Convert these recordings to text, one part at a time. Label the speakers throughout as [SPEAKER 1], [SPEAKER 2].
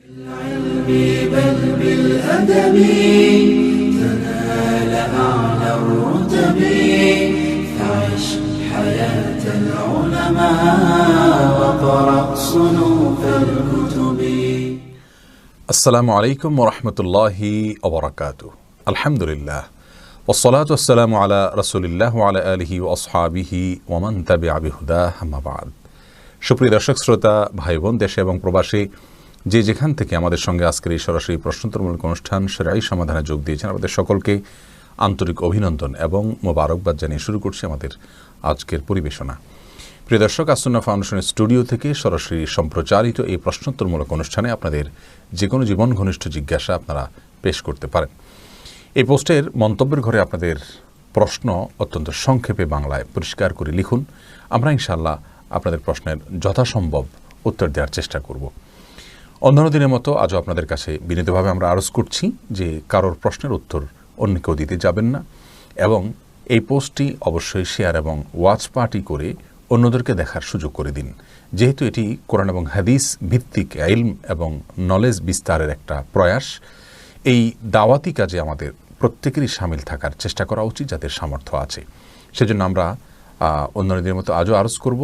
[SPEAKER 1] العلم بل بالأدب تنال أعلى الرتب فعش حياة العلماء وقرأ صنوف الكتب.
[SPEAKER 2] السلام عليكم ورحمة الله وبركاته. الحمد لله والصلاة والسلام على رسول الله وعلى آله وأصحابه ومن تبع بهداه أما بعد. সুপ্রিয় দর্শক শ্রোতা ভাই বোন দেশে এবং প্রবাসী যে যেখান থেকে আমাদের সঙ্গে আজকের এই সরাসরি প্রশ্নোত্তরমূলক অনুষ্ঠান সেরাই সমাধানে যোগ দিয়েছেন আমাদের সকলকে আন্তরিক অভিনন্দন এবং মোবারকবাদ জানিয়ে শুরু করছি আমাদের আজকের পরিবেশনা। প্রিয় দর্শক, আসুন্নাহ ফাউন্ডেশনের স্টুডিও থেকে সরাসরি সম্প্রচারিত এই প্রশ্নোত্তরমূলক অনুষ্ঠানে আপনাদের যে কোনো জীবন ঘনিষ্ঠ জিজ্ঞাসা আপনারা পেশ করতে পারেন। এই পোস্টের মন্তব্যের ঘরে আপনাদের প্রশ্ন অত্যন্ত সংক্ষেপে বাংলায় পরিষ্কার করে লিখুন। আমরা ইনশাআল্লাহ আপনাদের প্রশ্নের যথাসম্ভব উত্তর দেওয়ার চেষ্টা করব। অন্যান্য দিনের মতো আজও আপনাদের কাছে বিনীতভাবে আমরা আরজ করছি যে কারোর প্রশ্নের উত্তর অন্য কেউ দিতে যাবেন না এবং এই পোস্টটি অবশ্যই শেয়ার এবং ওয়াচ পার্টি করে অন্যদেরকে দেখার সুযোগ করে দিন। যেহেতু এটি কোরআন এবং হাদিস ভিত্তিক ইলম এবং নলেজ বিস্তারের একটা প্রয়াস, এই দাওয়াতি কাজে আমাদের প্রত্যেকেরই সামিল থাকার চেষ্টা করা উচিত যাদের সামর্থ্য আছে। সেজন্য আমরা অন্যান্য দিনের মতো আজও আরজ করব,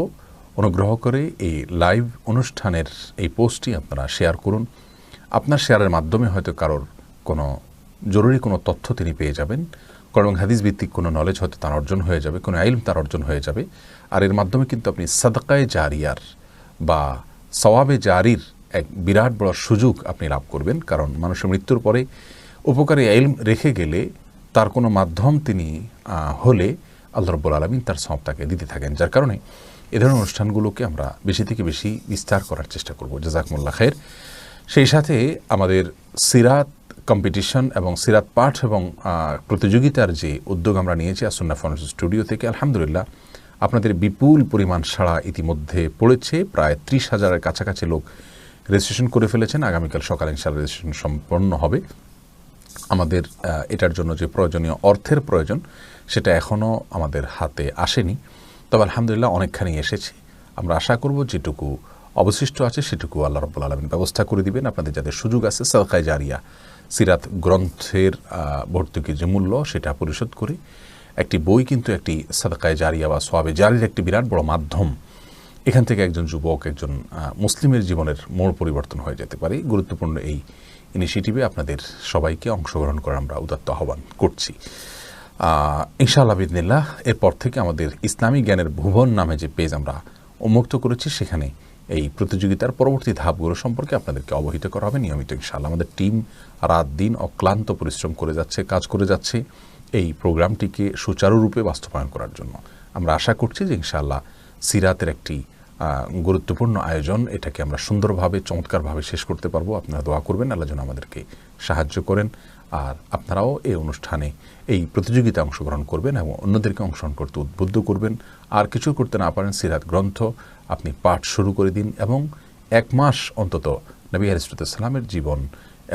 [SPEAKER 2] অনুগ্রহ করে এই লাইভ অনুষ্ঠানের এই পোস্টটি আপনারা শেয়ার করুন। আপনার শেয়ারের মাধ্যমে হয়তো কারোর কোনো জরুরি কোনো তথ্য তিনি পেয়ে যাবেন, কোরআন এবং হাদিস ভিত্তিক কোনো নলেজ হয়তো তার অর্জন হয়ে যাবে, কোনো ইলম তার অর্জন হয়ে যাবে। আর এর মাধ্যমে কিন্তু আপনি সাদকায়ে জারিয়ার বা সওয়াবে জারির এক বিরাট বড় সুযোগ আপনি লাভ করবেন। কারণ মানুষের মৃত্যুর পরে উপকারী ইলম রেখে গেলে তার কোনো মাধ্যম তিনি হলে আল্লাহ রাব্বুল আলামিন তার সওয়াব তাকে দিতে থাকেন। যার কারণে এ ধরনের অনুষ্ঠানগুলোকে আমরা বেশি থেকে বেশি বিস্তার করার চেষ্টা করব। জাযাকুমুল্লাহ খায়ের। সেই সাথে আমাদের সিরাত কম্পিটিশন এবং সিরাত পাঠ এবং প্রতিযোগিতার যে উদ্যোগ আমরা নিয়েছি আসুন্নাহ ফাউন্ডেশন স্টুডিও থেকে, আলহামদুলিল্লাহ আপনাদের বিপুল পরিমাণ সাড়া ইতিমধ্যে পড়েছে। প্রায় 30,000-এর কাছাকাছি লোক রেজিস্ট্রেশন করে ফেলেছেন। আগামীকাল সকালে ইনশাআল্লাহ রেজিস্ট্রেশন সম্পন্ন হবে। আমাদের এটার জন্য যে প্রয়োজনীয় অর্থের প্রয়োজন সেটা এখনও আমাদের হাতে আসেনি, তবে আলহামদুলিল্লাহ অনেকখানি এসেছে। আমরা আশা করব যেটুকু অবশিষ্ট আছে সেটুকু আল্লাহ রাব্বুল আলামিন ব্যবস্থা করে দিবেন। আপনাদের যাদের সুযোগ আছে সাদকায়ে জারিয়া সিরাত গ্রন্থের ভর্তুকির যে মূল্য সেটা পরিশোধ করে একটি বই কিন্তু একটি সাদকায়ে জারিয়া বা সওয়াবে জারির একটি বিরাট বড় মাধ্যম। এখান থেকে একজন যুবক, একজন মুসলিমের জীবনের মোড় পরিবর্তন হয়ে যেতে পারে। গুরুত্বপূর্ণ এই ইনিশিয়েটিভে আপনাদের সবাইকে অংশগ্রহণ করার আমরা উদাত্ত আহ্বান করছি ইনশাআল্লাহ বিইذনিল্লাহ। এরপর থেকে আমাদের ইসলামী জ্ঞানের ভুবন নামে যে পেজ আমরা উন্মুক্ত করেছি সেখানে এই প্রতিযোগিতার পরবর্তী ধাপগুলো সম্পর্কে আপনাদেরকে অবহিত করা হবে নিয়মিত ইনশাআল্লাহ। আমাদের টিম রাত দিন অক্লান্ত পরিশ্রম করে যাচ্ছে, কাজ করে যাচ্ছে এই প্রোগ্রামটিকে সুচারুরূপে বাস্তবায়ন করার জন্য। আমরা আশা করছি যে ইনশাআল্লাহ সিরাতের একটি গুরুত্বপূর্ণ আয়োজন, এটাকে আমরা সুন্দরভাবে চমৎকারভাবে শেষ করতে পারবো। আপনারা দোয়া করবেন, আল্লাহ যেন আমাদেরকে সাহায্য করেন। আর আপনারাও এই অনুষ্ঠানে এই প্রতিযোগিতায় অংশগ্রহণ করবেন এবং অন্যদেরকে অংশগ্রহণ করতে উদ্বুদ্ধ করবেন। আর কিছু করতে না পারেন, সিরাত গ্রন্থ আপনি পাঠ শুরু করে দিন এবং 1 মাস অন্তত নবী আলাইহিস সালামের জীবন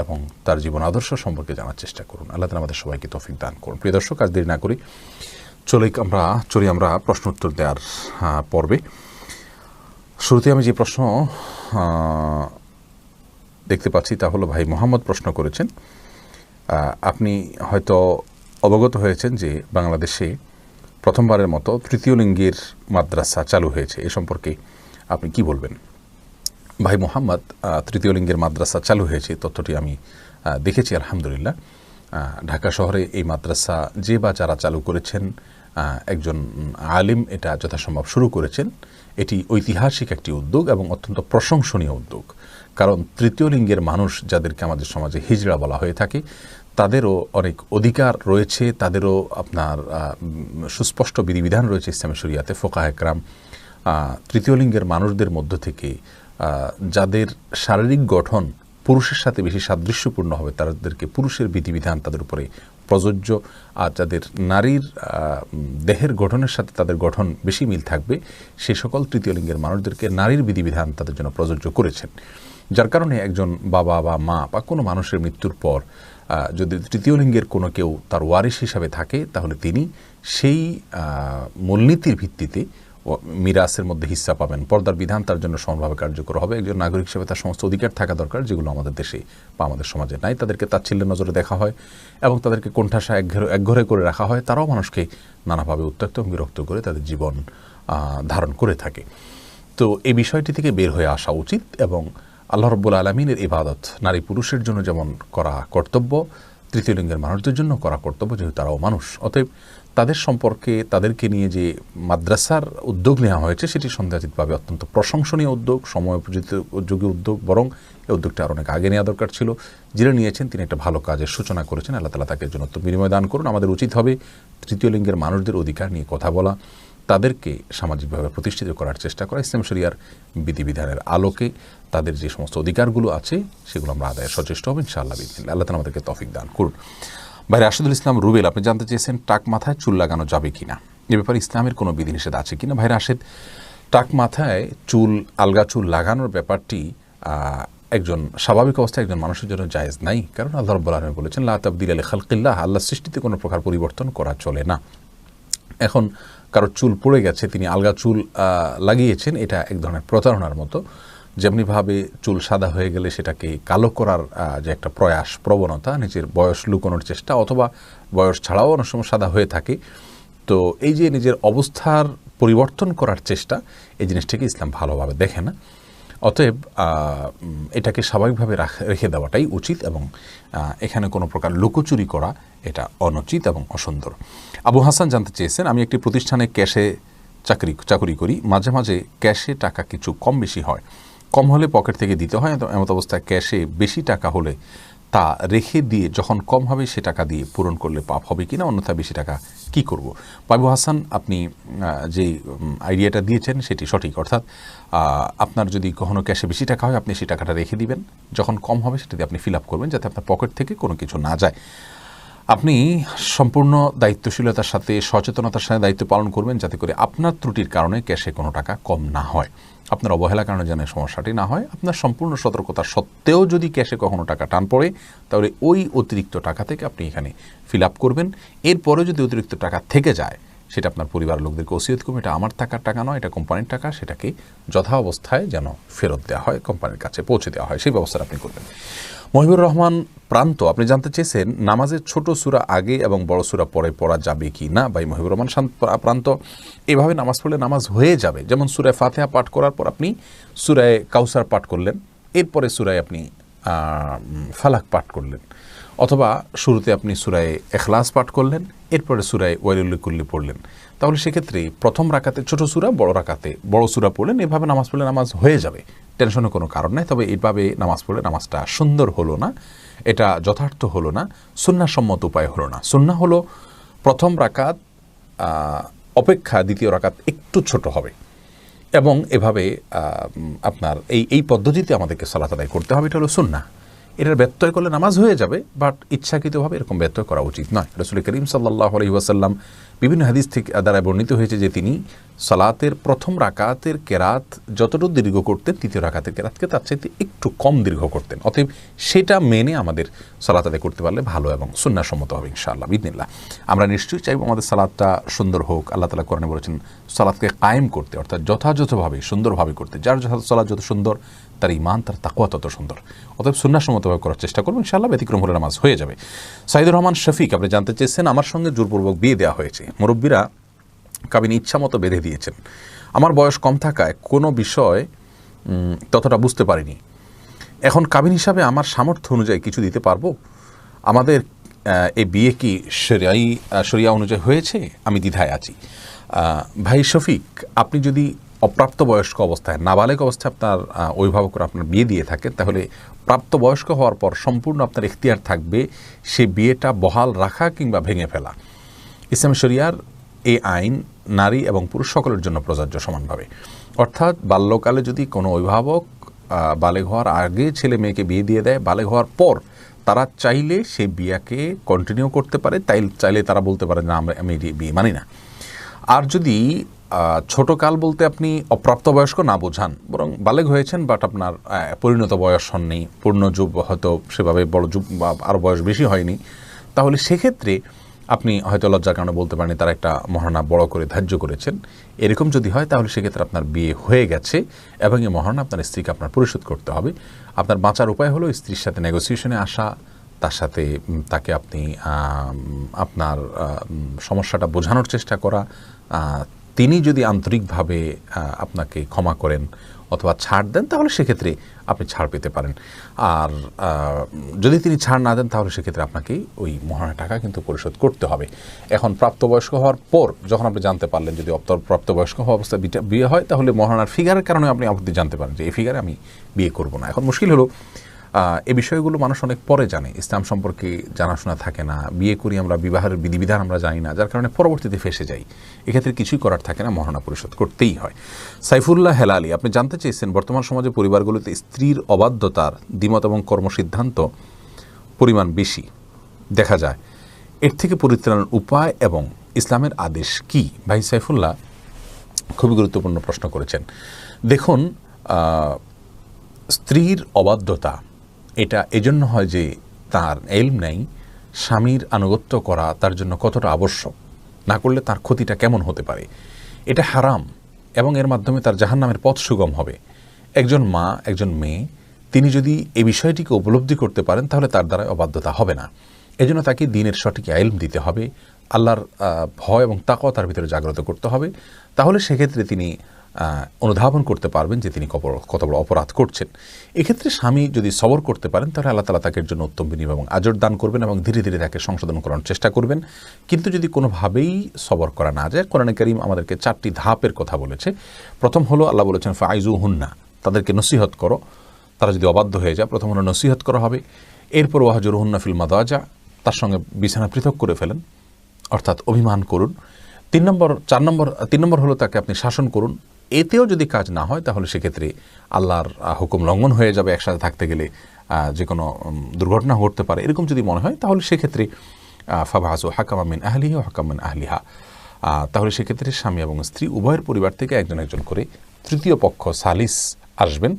[SPEAKER 2] এবং তার জীবন আদর্শ সম্পর্কে জানার চেষ্টা করুন। আল্লাহ তাআলা আমাদের সবাইকে তৌফিক দান করুন। প্রিয় দর্শক, আজ দেরি না করি চলি আমরা প্রশ্ন উত্তর দেওয়ার পর্বে। শুরুতে আমি যে প্রশ্ন দেখতে পাচ্ছি তা হলো, ভাই মোহাম্মদ প্রশ্ন করেছেন, আপনি হয়তো অবগত হয়েছেন যে বাংলাদেশে প্রথমবারের মতো তৃতীয় লিঙ্গের মাদ্রাসা চালু হয়েছে। এ সম্পর্কে আপনি কি বলবেন? ভাই মোহাম্মদ, তৃতীয় লিঙ্গের মাদ্রাসা চালু হয়েছে তথ্যটি আমি দেখেছি আলহামদুলিল্লাহ। ঢাকা শহরে এই মাদ্রাসা যে বা যারা চালু করেছেন একজন আলিম এটা যথাসম্ভব শুরু করেছেন। এটি ঐতিহাসিক একটি উদ্যোগ এবং অত্যন্ত প্রশংসনীয় উদ্যোগ। কারণ তৃতীয় লিঙ্গের মানুষ যাদেরকে আমাদের সমাজে হিজড়া বলা হয়ে থাকে তাদেরও অনেক অধিকার রয়েছে, তাদেরও আপনার সুস্পষ্ট বিধিবিধান রয়েছে ইসলামী শরিয়াতে। ফোকাহে কেরাম তৃতীয় লিঙ্গের মানুষদের মধ্য থেকে যাদের শারীরিক গঠন পুরুষের সাথে বেশি সাদৃশ্যপূর্ণ হবে তাদেরকে পুরুষের বিধিবিধান তাদের উপরে প্রযোজ্য, আর যাদের নারীর দেহের গঠনের সাথে তাদের গঠন বেশি মিল থাকবে সে সকল তৃতীয় লিঙ্গের মানুষদেরকে নারীর বিধিবিধান তাদের জন্য প্রযোজ্য করেছেন। যার কারণে একজন বাবা বা মা বা কোনো মানুষের মৃত্যুর পর যদি তৃতীয় লিঙ্গের কোনো কেউ তার ওয়ারিশ হিসাবে থাকে তাহলে তিনি সেই মূলনীতির ভিত্তিতে মিরাসের মধ্যে হিস্সা পাবেন, পর্দার বিধান তার জন্য সমানভাবে কার্যকর হবে। একজন নাগরিক হিসেবে তার সমস্ত অধিকার থাকা দরকার, যেগুলো আমাদের দেশে বা আমাদের সমাজে নাই। তাদেরকে তাচ্ছিল্যের নজরে দেখা হয় এবং তাদেরকে কোণঠাসা একঘরে করে রাখা হয়। তারাও মানুষকে নানাভাবে উত্ত্যক্ত এবং বিরক্ত করে তাদের জীবন ধারণ করে থাকে। তো এই বিষয়টি থেকে বের হয়ে আসা উচিত এবং আল্লাহ রাব্বুল আলামিনের ইবাদত নারী পুরুষের জন্য যেমন করা কর্তব্য, তৃতীয় লিঙ্গের মানুষদের জন্য করা কর্তব্য, যেহেতু তারাও মানুষ। অতএব তাদের সম্পর্কে তাদেরকে নিয়ে যে মাদ্রাসার উদ্যোগ নেওয়া হয়েছে সেটি সন্দেহাতীতভাবে অত্যন্ত প্রশংসনীয় উদ্যোগ, সময়োপযোগী উদ্যোগ। বরং এই উদ্যোগটা আর অনেক আগে নেওয়া দরকার ছিল। যিনি নিয়েছেন তিনি একটা ভালো কাজের সূচনা করেছেন। আল্লাহ তাআলা তাকে জন্য বিনিময় দান করুন। আমাদের উচিত হবে তৃতীয় লিঙ্গের মানুষদের অধিকার নিয়ে কথা বলা, তাদেরকে সামাজিকভাবে প্রতিষ্ঠিত করার চেষ্টা করা, ইসলাম শরিয়ার বিধিবিধানের আলোকে তাদের যে সমস্ত অধিকারগুলো আছে সেগুলো আমরা আদায়ের সচেষ্ট হব ইনশাআল্লাহ বিসমিল্লাহ। আল্লাহ তাআলা আমাদেরকে তৌফিক দান করুন। ভাই রাশেদুল ইসলাম রুবেল, আপনি জানতে চেয়েছেন টাক মাথায় চুল লাগানো যাবে কিনা, এ ব্যাপারে ইসলামের কোনো বিধিনিষেধ আছে কিনা। ভাই রাশেদ, টাক মাথায় চুল, আলগা চুল লাগানোর ব্যাপারটি একজন স্বাভাবিক অবস্থায় একজন মানুষের জন্য জায়েজ নাই। কারণ আল্লাহ রাব্বুল আলামিন বলেছেন লা তাবদীলা লিখালকিল্লাহ, আল্লাহর সৃষ্টিতে কোনো প্রকার পরিবর্তন করা চলে না। এখন কারো চুল পড়ে গেছে, তিনি আলগা চুল লাগিয়েছেন, এটা এক ধরনের প্রতারণার মতো। যেমনিভাবে চুল সাদা হয়ে গেলে সেটাকে কালো করার যে একটা প্রয়াস, প্রবণতা, নিজের বয়স লুকোনোর চেষ্টা, অথবা বয়স ছাড়াও অনেক সময় সাদা হয়ে থাকে। তো এই যে নিজের অবস্থার পরিবর্তন করার চেষ্টা, এই জিনিসটাকে ইসলাম ভালোভাবে দেখে না। অতএব এটাকে স্বাভাবিকভাবে রেখে দেওয়াটাই উচিত এবং এখানে কোনো প্রকার লুকোচুরি করা এটা অনুচিত এবং অসুন্দর। আবু হাসান জানতে চেয়েছেন, আমি একটি প্রতিষ্ঠানে ক্যাশে চাকরি করি, মাঝে মাঝে ক্যাশে টাকা কিছু কম বেশি হয়, কম হলে পকেট থেকে দিতে হয়। এমত অবস্থায় ক্যাশে বেশি টাকা হলে তা রেখে দিয়ে যখন কম হবে সে টাকা দিয়ে পূরণ করলে পাপ হবে কিনা, অন্যথায় বেশি টাকা কি করব। আবু হাসান, আপনি যে আইডিয়াটা দিয়েছেন সেটি সঠিক। অর্থাৎ আপনার যদি কখনো ক্যাশে বেশি টাকা হয়, আপনি সেই টাকাটা রেখে দিবেন, যখন কম হবে সেটা দিয়ে আপনি ফিল আপ করবেন, যাতে আপনার পকেট থেকে কোনো কিছু না যায়। আপনি সম্পূর্ণ দায়িত্বশীলতার সাথে, সচেতনতার সাথে দায়িত্ব পালন করবেন, যাতে করে আপনার ত্রুটির কারণে ক্যাশে কোনো টাকা কম না হয়, আপনার অবহেলার কারণে যেন সমস্যাটি না হয়। আপনার সম্পূর্ণ সতর্কতা সত্ত্বেও যদি ক্যাশে কখনো টাকা টান পড়ে, তাহলে ওই অতিরিক্ত টাকা থেকে আপনি এখানে ফিল আপ করবেন। এরপরে যদি অতিরিক্ত টাকা থেকে যায়, সেটা আপনার পরিবারের লোকদেরকে ওসিয়ত করবেন, এটা আমার টাকা নয়, এটা কোম্পানির টাকা, সেটাকে যথা অবস্থায় যেন ফেরত দেওয়া হয়, কোম্পানির কাছে পৌঁছে দেওয়া হয়, সেই ব্যবস্থা আপনি করবেন। মহিবুর রহমান প্রান্ত, আপনি জানতে চেয়েছেন নামাজের ছোট সূরা আগে এবং বড় সূরা পরে পড়া যাবে কি না। ভাই মহিবুর রহমান প্রান্ত, এভাবে নামাজ পড়লে নামাজ হয়ে যাবে। যেমন সূরা ফাতিহা পাঠ করার পর আপনি সূরা কাউসার পাঠ করলেন, এরপরে সূরায় আপনি ফালাক পাঠ করলেন, অথবা শুরুতে আপনি সূরা ইখলাস পাঠ করলেন, এরপরে সূরা ওয়াইলুল লিকুল্লি পড়লেন, তাহলে সেক্ষেত্রে প্রথম রাকাতে ছোট সূরা, বড় রাকাতে বড় সূরা পড়লেন। এভাবে নামাজ পড়লে নামাজ হয়ে যাবে, টেনশনের কোনো কারণ নেই। তবে এইভাবে নামাজ পড়লে নামাজটা সুন্দর হলো না, এটা যথার্থ হলো না, সুন্নাহসম্মত উপায় হলো না। সুন্নাহ হলো প্রথম রাকাত অপেক্ষা দ্বিতীয় রাকাত একটু ছোট হবে, এবং এভাবে আপনার এই পদ্ধতিতে আমাদেরকে সালাত আদায় করতে হবে, এটা হলো সুন্নাহ। এটার ব্যত্যয় করলে নামাজ হয়ে যাবে, বাট ইচ্ছাকৃতভাবে এরকম ব্যত্যয় করা উচিত নয়। রাসূল করিম সাল্লাল্লাহু আলাইহি ওয়াসাল্লাম বিভিন্ন হাদিস থেকে দ্বারা বর্ণিত হয়েছে যে তিনি সালাতের প্রথম রাকাতের কেরাত যতটুকু দীর্ঘ করতেন, তৃতীয় রাকাতের কেরাতকে তার চাইতে একটু কম দীর্ঘ করতেন। অতএব সেটা মেনে আমাদের সালাত আদায় করতে পারলে ভালো এবং সুন্নাহসম্মত হবে ইনশাআল্লাহ বিইذনিল্লাহ। আমরা নিশ্চয়ই চাইব আমাদের সালাতটা সুন্দর হোক। আল্লাহ তাআলা কোরআনে বলেছেন সালাতকে কায়েম করতে, অর্থাৎ যথাযথভাবে সুন্দরভাবে করতে। যার সালাত যত সুন্দর, তার ঈমান, তার তাকওয়া তত সুন্দর। অতএব সুন্নাহসম্মতভাবে করার চেষ্টা করব, ইনশাআল্লাহ ব্যতিক্রম হলে নামাজ হয়ে যাবে। সাইদুর রহমান শফিক, আপনি জানতে চেয়েছেন, আমার সঙ্গে জোরপূর্বক বিয়ে দেওয়া হয়েছে, মুরব্বীরা কাবিন ইচ্ছা মতো বেঁধে দিয়েছেন, আমার বয়স কম থাকায় কোনো বিষয় ততটা বুঝতে পারিনি। এখন কাবিন হিসাবে আমার সামর্থ্য অনুযায়ী কিছু দিতে পারবো? আমাদের এই বিয়ে কি শরিয়া অনুযায়ী হয়েছে? আমি দ্বিধায় আছি। ভাই শফিক, আপনি যদি অপ্রাপ্তবয়স্ক অবস্থায়, নাবালেগ অবস্থায় আপনার অভিভাবকরা আপনার বিয়ে দিয়ে থাকেন, তাহলে প্রাপ্তবয়স্ক হওয়ার পর সম্পূর্ণ আপনার এখতিয়ার থাকবে সে বিয়েটা বহাল রাখা কিংবা ভেঙে ফেলা। ইসলাম শরিয়ার এই আইন নারী এবং পুরুষ সকলের জন্য প্রযোজ্য সমানভাবে। অর্থাৎ বাল্যকালে যদি কোনো অভিভাবক বালেগ হওয়ার আগে ছেলে মেয়েকে বিয়ে দিয়ে দেয়, বালেগ হওয়ার পর তারা চাইলে সেই বিয়াকে কন্টিনিউ করতে পারে, চাইলে তারা বলতে পারে না আমি বিয়ে মানি না। আর যদি ছোটকাল বলতে আপনি অপ্রাপ্তবয়স্ক না বোঝান, বরং বালেগ হয়েছেন বাট আপনার পরিণত বয়স হননি, পূর্ণ যুব হয়তো সেভাবে বড় যুব বা আরও বয়স বেশি হয়নি, তাহলে সেক্ষেত্রে আপনি হয়তো লজ্জার কারণে বলতে পারেন তারা একটা মহারণা বড় করে ধার্য করেছেন, এরকম যদি হয় তাহলে সেক্ষেত্রে আপনার বিয়ে হয়ে গেছে এবং এই মহারণা আপনার স্ত্রীকে আপনার পরিশোধ করতে হবে। আপনার বাঁচার উপায় হলো স্ত্রীর সাথে নেগোসিয়েশনে আসা, তার সাথে তাকে আপনি আপনার সমস্যাটা বোঝানোর চেষ্টা করা। তিনি যদি আন্তরিকভাবে আপনাকে ক্ষমা করেন অথবা ছাড় দেন তাহলে সেক্ষেত্রে আপনি ছাড় পেতে পারেন। আর যদি তিনি ছাড় না দেন তাহলে সেক্ষেত্রে আপনাকে ওই মহারণা টাকা কিন্তু পরিশোধ করতে হবে। এখন প্রাপ্তবয়স্ক হওয়ার পর যখন আপনি জানতে পারলেন, যদি প্রাপ্তবয়স্ক হওয়া অবস্থায় বিয়ে হয় তাহলে মহারণার ফিগারের কারণে আপনি আপত্তি জানতে পারেন যে এই ফিগারে আমি বিয়ে করব না। এখন মুশকিল হলো এই বিষয়গুলো মানুষ অনেক পরে জানে, ইসলাম সম্পর্কে জানাশোনা থাকে না, বিয়ে করি আমরা, বিবাহের বিধিবিধান আমরা জানি না, যার কারণে পরবর্তীতে ফেসে যাই। এক্ষেত্রে কিছুই করার থাকে না, মহারণা পরিশোধ করতেই হয়। সাইফুল্লাহ হেলালি, আপনি জানতে চেয়েছেন বর্তমান সমাজে পরিবারগুলোতে স্ত্রীর অবাধ্যতার দ্বিমত এবং কর্মসিদ্ধান্ত পরিমাণ বেশি দেখা যায়, এর থেকে পরিত্রাণের উপায় এবং ইসলামের আদেশ কি? ভাই সাইফুল্লাহ খুবই গুরুত্বপূর্ণ প্রশ্ন করেছেন। দেখুন, স্ত্রীর অবাধ্যতা এটা এজন্য হয় যে তার এলম নেই স্বামীর আনুগত্য করা তার জন্য কতটা আবশ্যক, না করলে তার ক্ষতিটা কেমন হতে পারে, এটা হারাম এবং এর মাধ্যমে তার জাহান্নামের পথ সুগম হবে। একজন মা, একজন মেয়ে, তিনি যদি এই বিষয়টিকে উপলব্ধি করতে পারেন তাহলে তার দ্বারা অবাধ্যতা হবে না। এজন্য তাকে দ্বীনের সঠিক ইলম দিতে হবে, আল্লাহর ভয় এবং তাকওয়া তার ভিতরে জাগ্রত করতে হবে। তাহলে সেক্ষেত্রে তিনি অনুধাবন করতে পারবেন যে তিনি কত বড় অপরাধ করছেন। এক্ষেত্রে স্বামী যদি সবর করতে পারেন তাহলে আল্লাহ তাআলা তাকে জন্য উত্তম বিনিময় এবং আজর দান করবেন এবং ধীরে ধীরে তাকে সংশোধন করার চেষ্টা করবেন। কিন্তু যদি কোনোভাবেই সবর করা না যায়, কোরআনে কারীম আমাদেরকে 4টি ধাপের কথা বলেছে। প্রথম হলো আল্লাহ বলেছেন ফাইজুহুন্না, তাদেরকে নসিহত করো। তারা যদি অবাধ্য হয়ে যায়, প্রথম হলো নসিহত করা হবে। এরপর ওয়াহজুরুহুন্না ফিল মাদাজা, তার সঙ্গে বিছানা পৃথক করে ফেলেন, অর্থাৎ অভিমান করুন। 3 নম্বর হলো তাকে আপনি শাসন করুন। এতেও যদি কাজ না হয় তাহলে সেক্ষেত্রে আল্লাহর হুকুম লঙ্ঘন হয়ে যাবে, একসাথে থাকতে গেলে যে কোনো দুর্ঘটনা ঘটতে পারে, এরকম যদি মনে হয় তাহলে সেক্ষেত্রে ফাবাসু হাকামা মিন আহলিহি ওয়া হাকামান মিন আহলিহা, তাহলে সেক্ষেত্রে স্বামী এবং স্ত্রী উভয়ের পরিবার থেকে একজন একজন করে তৃতীয় পক্ষ সালিস আসবেন,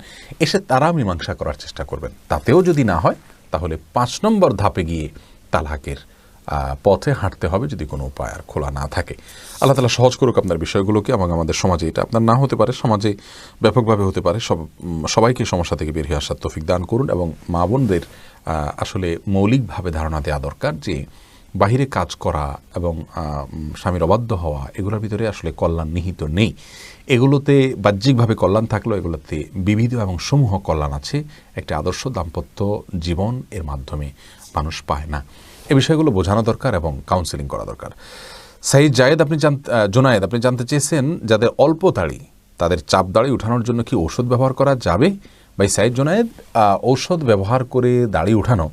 [SPEAKER 2] এসে তারা মীমাংসা করার চেষ্টা করবেন। তাতেও যদি না হয় তাহলে 5 নম্বর ধাপে গিয়ে তালাকের পথে হাঁটতে হবে, যদি কোনো উপায় আর খোলা না থাকে। আল্লাহ তাআলা সহজ করুক আপনার বিষয়গুলোকে এবং আমাদের সমাজে এটা আপনার না হতে পারে, সমাজে ব্যাপকভাবে হতে পারে। সবাইকে সমস্যা থেকে বের হয়ে আসার তৌফিক দান করুন। এবং মা বোনদের আসলে মৌলিকভাবে ধারণা দেওয়া দরকার যে বাহিরে কাজ করা এবং স্বামীর অবাধ্য হওয়া এগুলোর ভিতরে আসলে কল্যাণ নিহিত নেই। এগুলোতে বাহ্যিকভাবে কল্যাণ থাকলেও এগুলোতে বিবিধ এবং সমূহ কল্যাণ আছে। একটা আদর্শ দাম্পত্য জীবন এর মাধ্যমে মানুষ পায় না। এই বিষয়গুলো বোঝানো দরকার এবং কাউন্সেলিং করা দরকার। সাইদ জায়েদ, জোনায়েদ, আপনি জানতে চেয়েছেন যাদের অল্প দাড়ি তাদের চাপ দাড়ি উঠানোর জন্য কি ঔষধ ব্যবহার করা যাবে? ভাই সাইদ জোনায়েদ, ঔষধ ব্যবহার করে দাড়ি উঠানো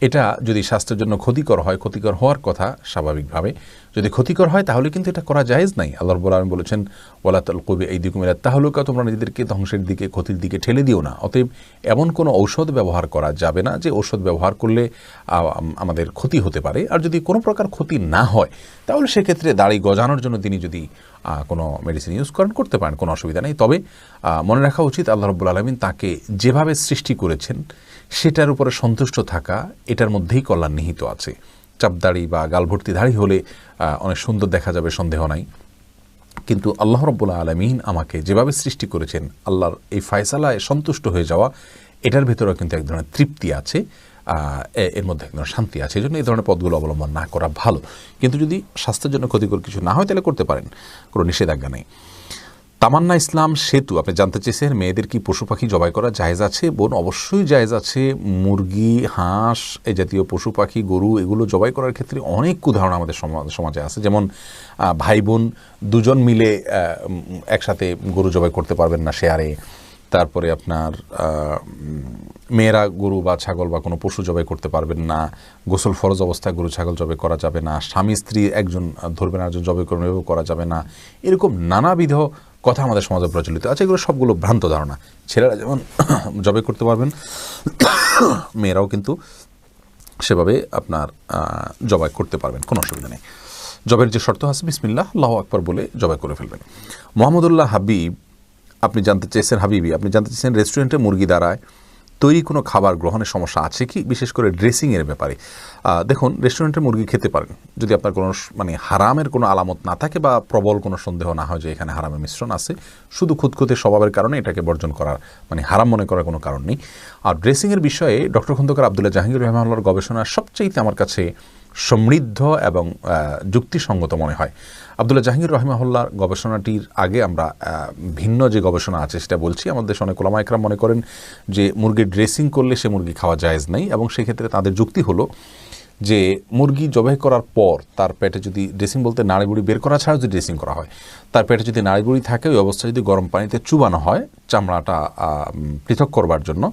[SPEAKER 2] এটা যদি স্বাস্থ্যের জন্য ক্ষতিকর হয়, ক্ষতিকর হওয়ার কথা স্বাভাবিকভাবে, যদি ক্ষতিকর হয় তাহলে কিন্তু এটা করা জায়েজ নাই। আল্লাহ রাব্বুল আলামিন বলেছেন ওয়ালা তালকু বিআইদিকুম ইলা তাহলুকা, তোমরা নিজেদেরকে ধ্বংসের দিকে, ক্ষতির দিকে ঠেলে দিও না। অতএব এমন কোনো ঔষধ ব্যবহার করা যাবে না যে ঔষধ ব্যবহার করলে আমাদের ক্ষতি হতে পারে। আর যদি কোনো প্রকার ক্ষতি না হয় তাহলে সেক্ষেত্রে দাড়ি গজানোর জন্য তিনি যদি কোনো মেডিসিন ইউজ করতে পারেন, কোনো অসুবিধা নেই। তবে মনে রাখা উচিত আল্লাহ রাব্বুল আলামিন তাকে যেভাবে সৃষ্টি করেছেন সেটার উপরে সন্তুষ্ট থাকা, এটার মধ্যেই কল্যাণ নিহিত আছে। চাপদাড়ি বা গালভর্তি দাড়ি হলে অনেক সুন্দর দেখা যাবে, সন্দেহ নাই, কিন্তু আল্লাহ রাব্বুল আলামিন আমাকে যেভাবে সৃষ্টি করেছেন, আল্লাহর এই ফয়সালায় সন্তুষ্ট হয়ে যাওয়া, এটার ভিতরেও কিন্তু এক ধরনের তৃপ্তি আছে, এর মধ্যে এক ধরনের শান্তি আছে। এই জন্য এই ধরনের পথগুলো অবলম্বন না করা ভালো। কিন্তু যদি স্বাস্থ্যের জন্য ক্ষতিকর কিছু না হয় তাহলে করতে পারেন, কোনো নিষেধাজ্ঞা নেই। তামান্না ইসলাম সেতু, আপনি জানতে চেয়েছেন মেয়েদের কি পশু পাখি জবাই করা জায়েজ আছে? বোন, অবশ্যই জায়েজ আছে। মুরগি, হাঁস, এই জাতীয় পশু পাখি, গরু, এগুলো জবাই করার ক্ষেত্রে অনেক উদাহরণ আমাদের সমাজে আছে। যেমন ভাই বোন দুজন মিলে একসাথে গরু জবাই করতে পারবেন না শেয়ারে। তারপরে আপনার মেয়েরা গরু বা ছাগল বা কোনো পশু জবাই করতে পারবেন না। গোসল ফরজ অবস্থায় গরু ছাগল জবাই করা যাবে না। স্বামী স্ত্রী একজন ধরবেন আর একজন জবাই করবেন, এভাবে করা যাবে না। এরকম নানাবিধ কথা আমাদের সমাজে প্রচলিত আছে। এগুলো সবগুলো ভ্রান্ত ধারণা। ছেলেরা যেমন জবাই করতে পারবেন, মেয়েরাও কিন্তু সেভাবে আপনার জবাই করতে পারবেন, কোনো অসুবিধা নেই। জবের যে শর্ত আছে বিসমিল্লাহ আল্লাহু আকবার বলে জবাই করে ফেলবেন। মোহাম্মদুল্লাহ হাবিবি, আপনি জানতে চেয়েছেন রেস্টুরেন্টে মুরগি দাঁড়ায় তৈরি কোনো খাবার গ্রহণের সমস্যা আছে কি, বিশেষ করে ড্রেসিংয়ের ব্যাপারে? দেখুন, রেস্টুরেন্টে মুরগি খেতে পারেন যদি আপনার কোনো হারামের কোনো আলামত না থাকে বা প্রবল কোনো সন্দেহ না হয় যে এখানে হারামের মিশ্রণ আছে। শুধু খুঁতখুঁতে স্বভাবের কারণে এটাকে বর্জন করার হারাম মনে করার কোনো কারণ নেই। আর ড্রেসিংয়ের বিষয়ে ডক্টর খন্দকার আবদুল্লাহ জাহাঙ্গীর রহমানুল্লাহর গবেষণা সবচেয়ে আমার কাছে সমৃদ্ধ এবং যুক্তিসঙ্গত মনে হয়। আবদুল্লাহ জাহাঙ্গীর রহমাহুল্লাহর গবেষণাটির আগে আমরা ভিন্ন যে গবেষণা আছে সেটা বলছি। আমাদের দেশে অনেক ওলামা একরাম মনে করেন যে মুরগির ড্রেসিং করলে সে মুরগি খাওয়া জায়েজ নাই, এবং সেক্ষেত্রে তাদের যুক্তি হলো যে মুরগি জবাই করার পর তার পেটে যদি ড্রেসিং বলতে নাড়িবুড়ি বের করা ছাড়া যদি ড্রেসিং করা হয়, তার পেটে যদি নাড়িবুড়ি থাকে ওই অবস্থায় যদি গরম পানিতে চুবানো হয় চামড়াটা পৃথক করবার জন্য,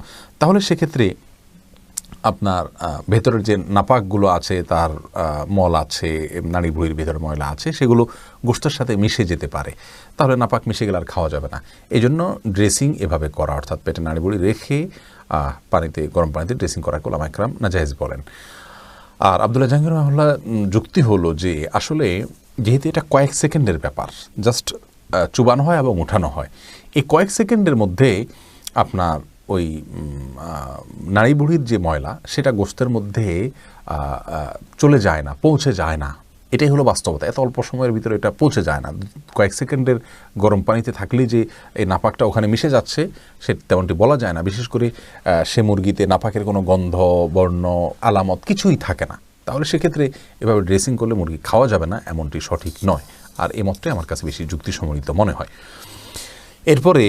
[SPEAKER 2] তাহলে সেক্ষেত্রে আপনার ভেতরের যে নাপাকগুলো আছে, তার মল আছে, নাড়িভুঁড়ির ভেতরে ময়লা আছে, সেগুলো গোশতের সাথে মিশে যেতে পারে। তাহলে নাপাক মিশে গেলে আর খাওয়া যাবে না। এই জন্য ড্রেসিং এভাবে করা, অর্থাৎ পেটে নাড়িভুঁড়ি রেখে পানিতে, গরম পানিতে ড্রেসিং করা ওলামা একরাম নাজায়েজ বলেন। আর আবদুল্লাহ জাহাঙ্গীর রহমাহুল্লাহ যুক্তি হলো যে আসলে যেহেতু এটা কয়েক সেকেন্ডের ব্যাপার, জাস্ট চুবানো হয় এবং উঠানো হয়, এই কয়েক সেকেন্ডের মধ্যে আপনার ওই নাড়িভুঁড়ির যে ময়লা সেটা গোশতের মধ্যে চলে যায় না, পৌঁছে যায় না। এটাই হলো বাস্তবতা। এত অল্প সময়ের ভিতরে এটা পৌঁছে যায় না। কয়েক সেকেন্ডের গরম পানিতে থাকলেই যে এই নাপাকটা ওখানে মিশে যাচ্ছে সে তেমনটি বলা যায় না। বিশেষ করে সে মুরগিতে নাপাকের কোনো গন্ধ, বর্ণ, আলামত কিছুই থাকে না। তাহলে সেক্ষেত্রে এভাবে ড্রেসিং করলে মুরগি খাওয়া যাবে না, এমনটি সঠিক নয়। আর এই মতটাই আমার কাছে বেশি যুক্তিসম্মত মনে হয়। এরপরে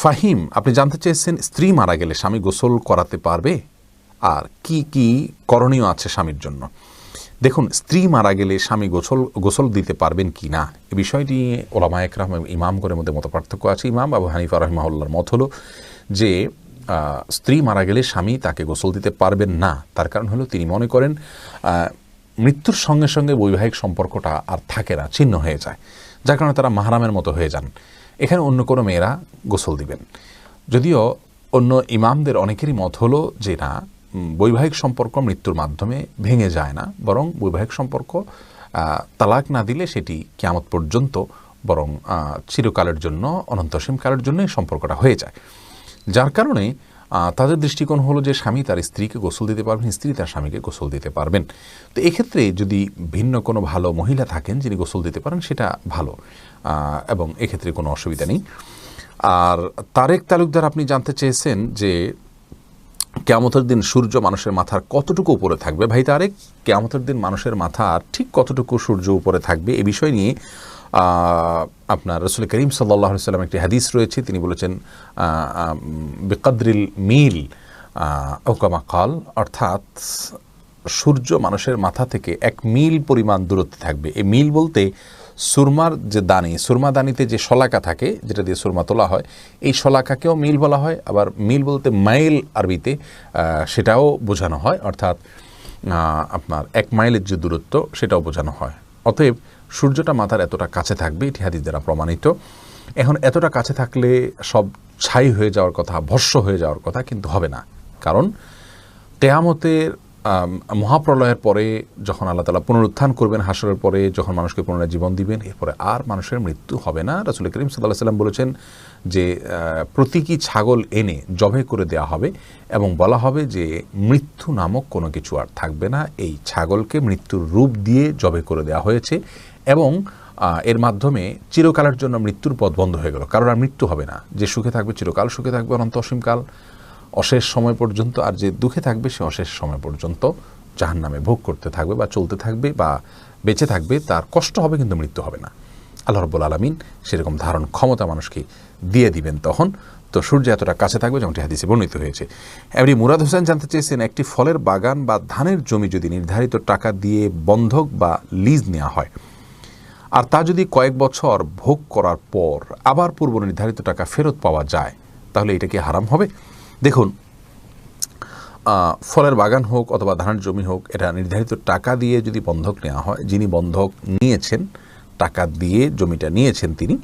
[SPEAKER 2] ফাহিম, আপনি জানতে চেয়েছেন স্ত্রী মারা গেলে স্বামী গোসল করাতে পারবে আর কি কি করণীয় আছে স্বামীর জন্য। দেখুন, স্ত্রী মারা গেলে স্বামী গোসল দিতে পারবেন কি না, এ বিষয়টি ওলামা একরাম এবং ইমামগণের মধ্যে মত পার্থক্য আছে। ইমাম আবু হানিফা রাহিমাহুল্লাহর মত হলো যে স্ত্রী মারা গেলে স্বামী তাকে গোসল দিতে পারবেন না। তার কারণ হলো তিনি মনে করেন মৃত্যুর সঙ্গে সঙ্গে বৈবাহিক সম্পর্কটা আর থাকে না, ছিন্ন হয়ে যায়, যার কারণে তারা মাহরামের মতো হয়ে যান। এখানে অন্য কোনো মেয়েরা গোসল দিবেন। যদিও অন্য ইমামদের অনেকেরই মত হলো যে না, বৈবাহিক সম্পর্ক মৃত্যুর মাধ্যমে ভেঙে যায় না, বরং বৈবাহিক সম্পর্ক তালাক না দিলে সেটি কিয়ামত পর্যন্ত বরং চিরকালের জন্য, অনন্তসীম কালের জন্য এই সম্পর্কটা হয়ে যায়। যার কারণে তাদের দৃষ্টিকোণ হলো যে স্বামী তার স্ত্রীকে গোসল দিতে পারবেন, স্ত্রী তার স্বামীকে গোসল দিতে পারবেন। তো এক্ষেত্রে যদি ভিন্ন কোনো ভালো মহিলা থাকেন যিনি গোসল দিতে পারেন সেটা ভালো, এবং এক্ষেত্রে কোনো অসুবিধা নেই। আর তারেক তালুকদার, আপনি জানতে চেয়েছেন যে কিয়ামতের দিন সূর্য মানুষের মাথার কতটুকু উপরে থাকবে। ভাই তারেক, কিয়ামতের দিন মানুষের মাথার ঠিক কতটুকু সূর্য উপরে থাকবে এ বিষয় নিয়ে আপনার রাসূল করিম সাল্লাল্লাহু আলাইহি ওয়াসাল্লাম একটি হাদিস রয়েছে। তিনি বলেছেন বিকদ্রিল মিল আও কামা ক্বাল, অর্থাৎ সূর্য মানুষের মাথা থেকে 1 মিল পরিমাণ দূরত্বে থাকবে। এই মিল বলতে সুরমার যে দানি, সুরমা দানিতে যে শলাকা থাকে যেটা দিয়ে সুরমা তোলা হয়, এই শলাকাকেও মিল বলা হয়। আবার মিল বলতে মাইল আরবিতে সেটাও বোঝানো হয়, অর্থাৎ আপনার 1 মাইলের যে দূরত্ব সেটাও বোঝানো হয়। অতএব সূর্যটা মাথার এতটা কাছে থাকবে, এটি হাদিস দ্বারা প্রমাণিত। এখন এতটা কাছে থাকলে সব ছাই হয়ে যাওয়ার কথা, ভস্ম হয়ে যাওয়ার কথা কিন্তু হবে না। কারণ কিয়ামতের মহাপ্রলয়ের পরে যখন আল্লাহ তাআলা পুনরুত্থান করবেন, হাসরের পরে যখন মানুষকে পুনরায় জীবন দিবেন, এরপরে আর মানুষের মৃত্যু হবে না। রাসূল করিম সাল্লাল্লাহু আলাইহি ওয়াসাল্লাম বলেছেন যে প্রতীকী ছাগল এনে জবাই করে দেওয়া হবে এবং বলা হবে যে মৃত্যু নামক কোনো কিছু আর থাকবে না। এই ছাগলকে মৃত্যুর রূপ দিয়ে জবাই করে দেওয়া হয়েছে এবং এর মাধ্যমে চিরকালের জন্য মৃত্যুর পথ বন্ধ হয়ে গেল। কারণ আর মৃত্যু হবে না। যে সুখে থাকবে চিরকাল সুখে থাকবে, অনন্ত অসীমকাল, অশেষ সময় পর্যন্ত। আর যে দুঃখে থাকবে সে অশেষ সময় পর্যন্ত জাহান্নামে ভোগ করতে থাকবে বা চলতে থাকবে বা বেঁচে থাকবে। তার কষ্ট হবে কিন্তু মৃত্যু হবে না। আল্লাহ রাব্বুল আলামিন সেরকম ধারণ ক্ষমতা মানুষকে দিয়ে দিবেন তখন। তো সূর্য এতটা কাছে থাকবে যেমনটি হাদিসে বর্ণিত হয়েছে। এমনি মুরাদ হোসেন জানতে চেয়েছেন, একটি ফলের বাগান বা ধানের জমি যদি নির্ধারিত টাকা দিয়ে বন্ধক বা লিজ নেওয়া হয় আর তা যদি কয়েক বছর ভোগ করার পর আবার পূর্ব নির্ধারিত টাকা ফেরত পাওয়া যায়, তাহলে এটা কি হারাম হবে? দেখুন, ফলের বাগান হোক অথবা ধানের জমি হোক, এটা নির্ধারিত টাকা দিয়ে যদি বন্ধক নেওয়া হয়, যিনি বন্ধক নিয়েছেন, টাকা দিয়ে জমিটা নিয়েছেন তিনি,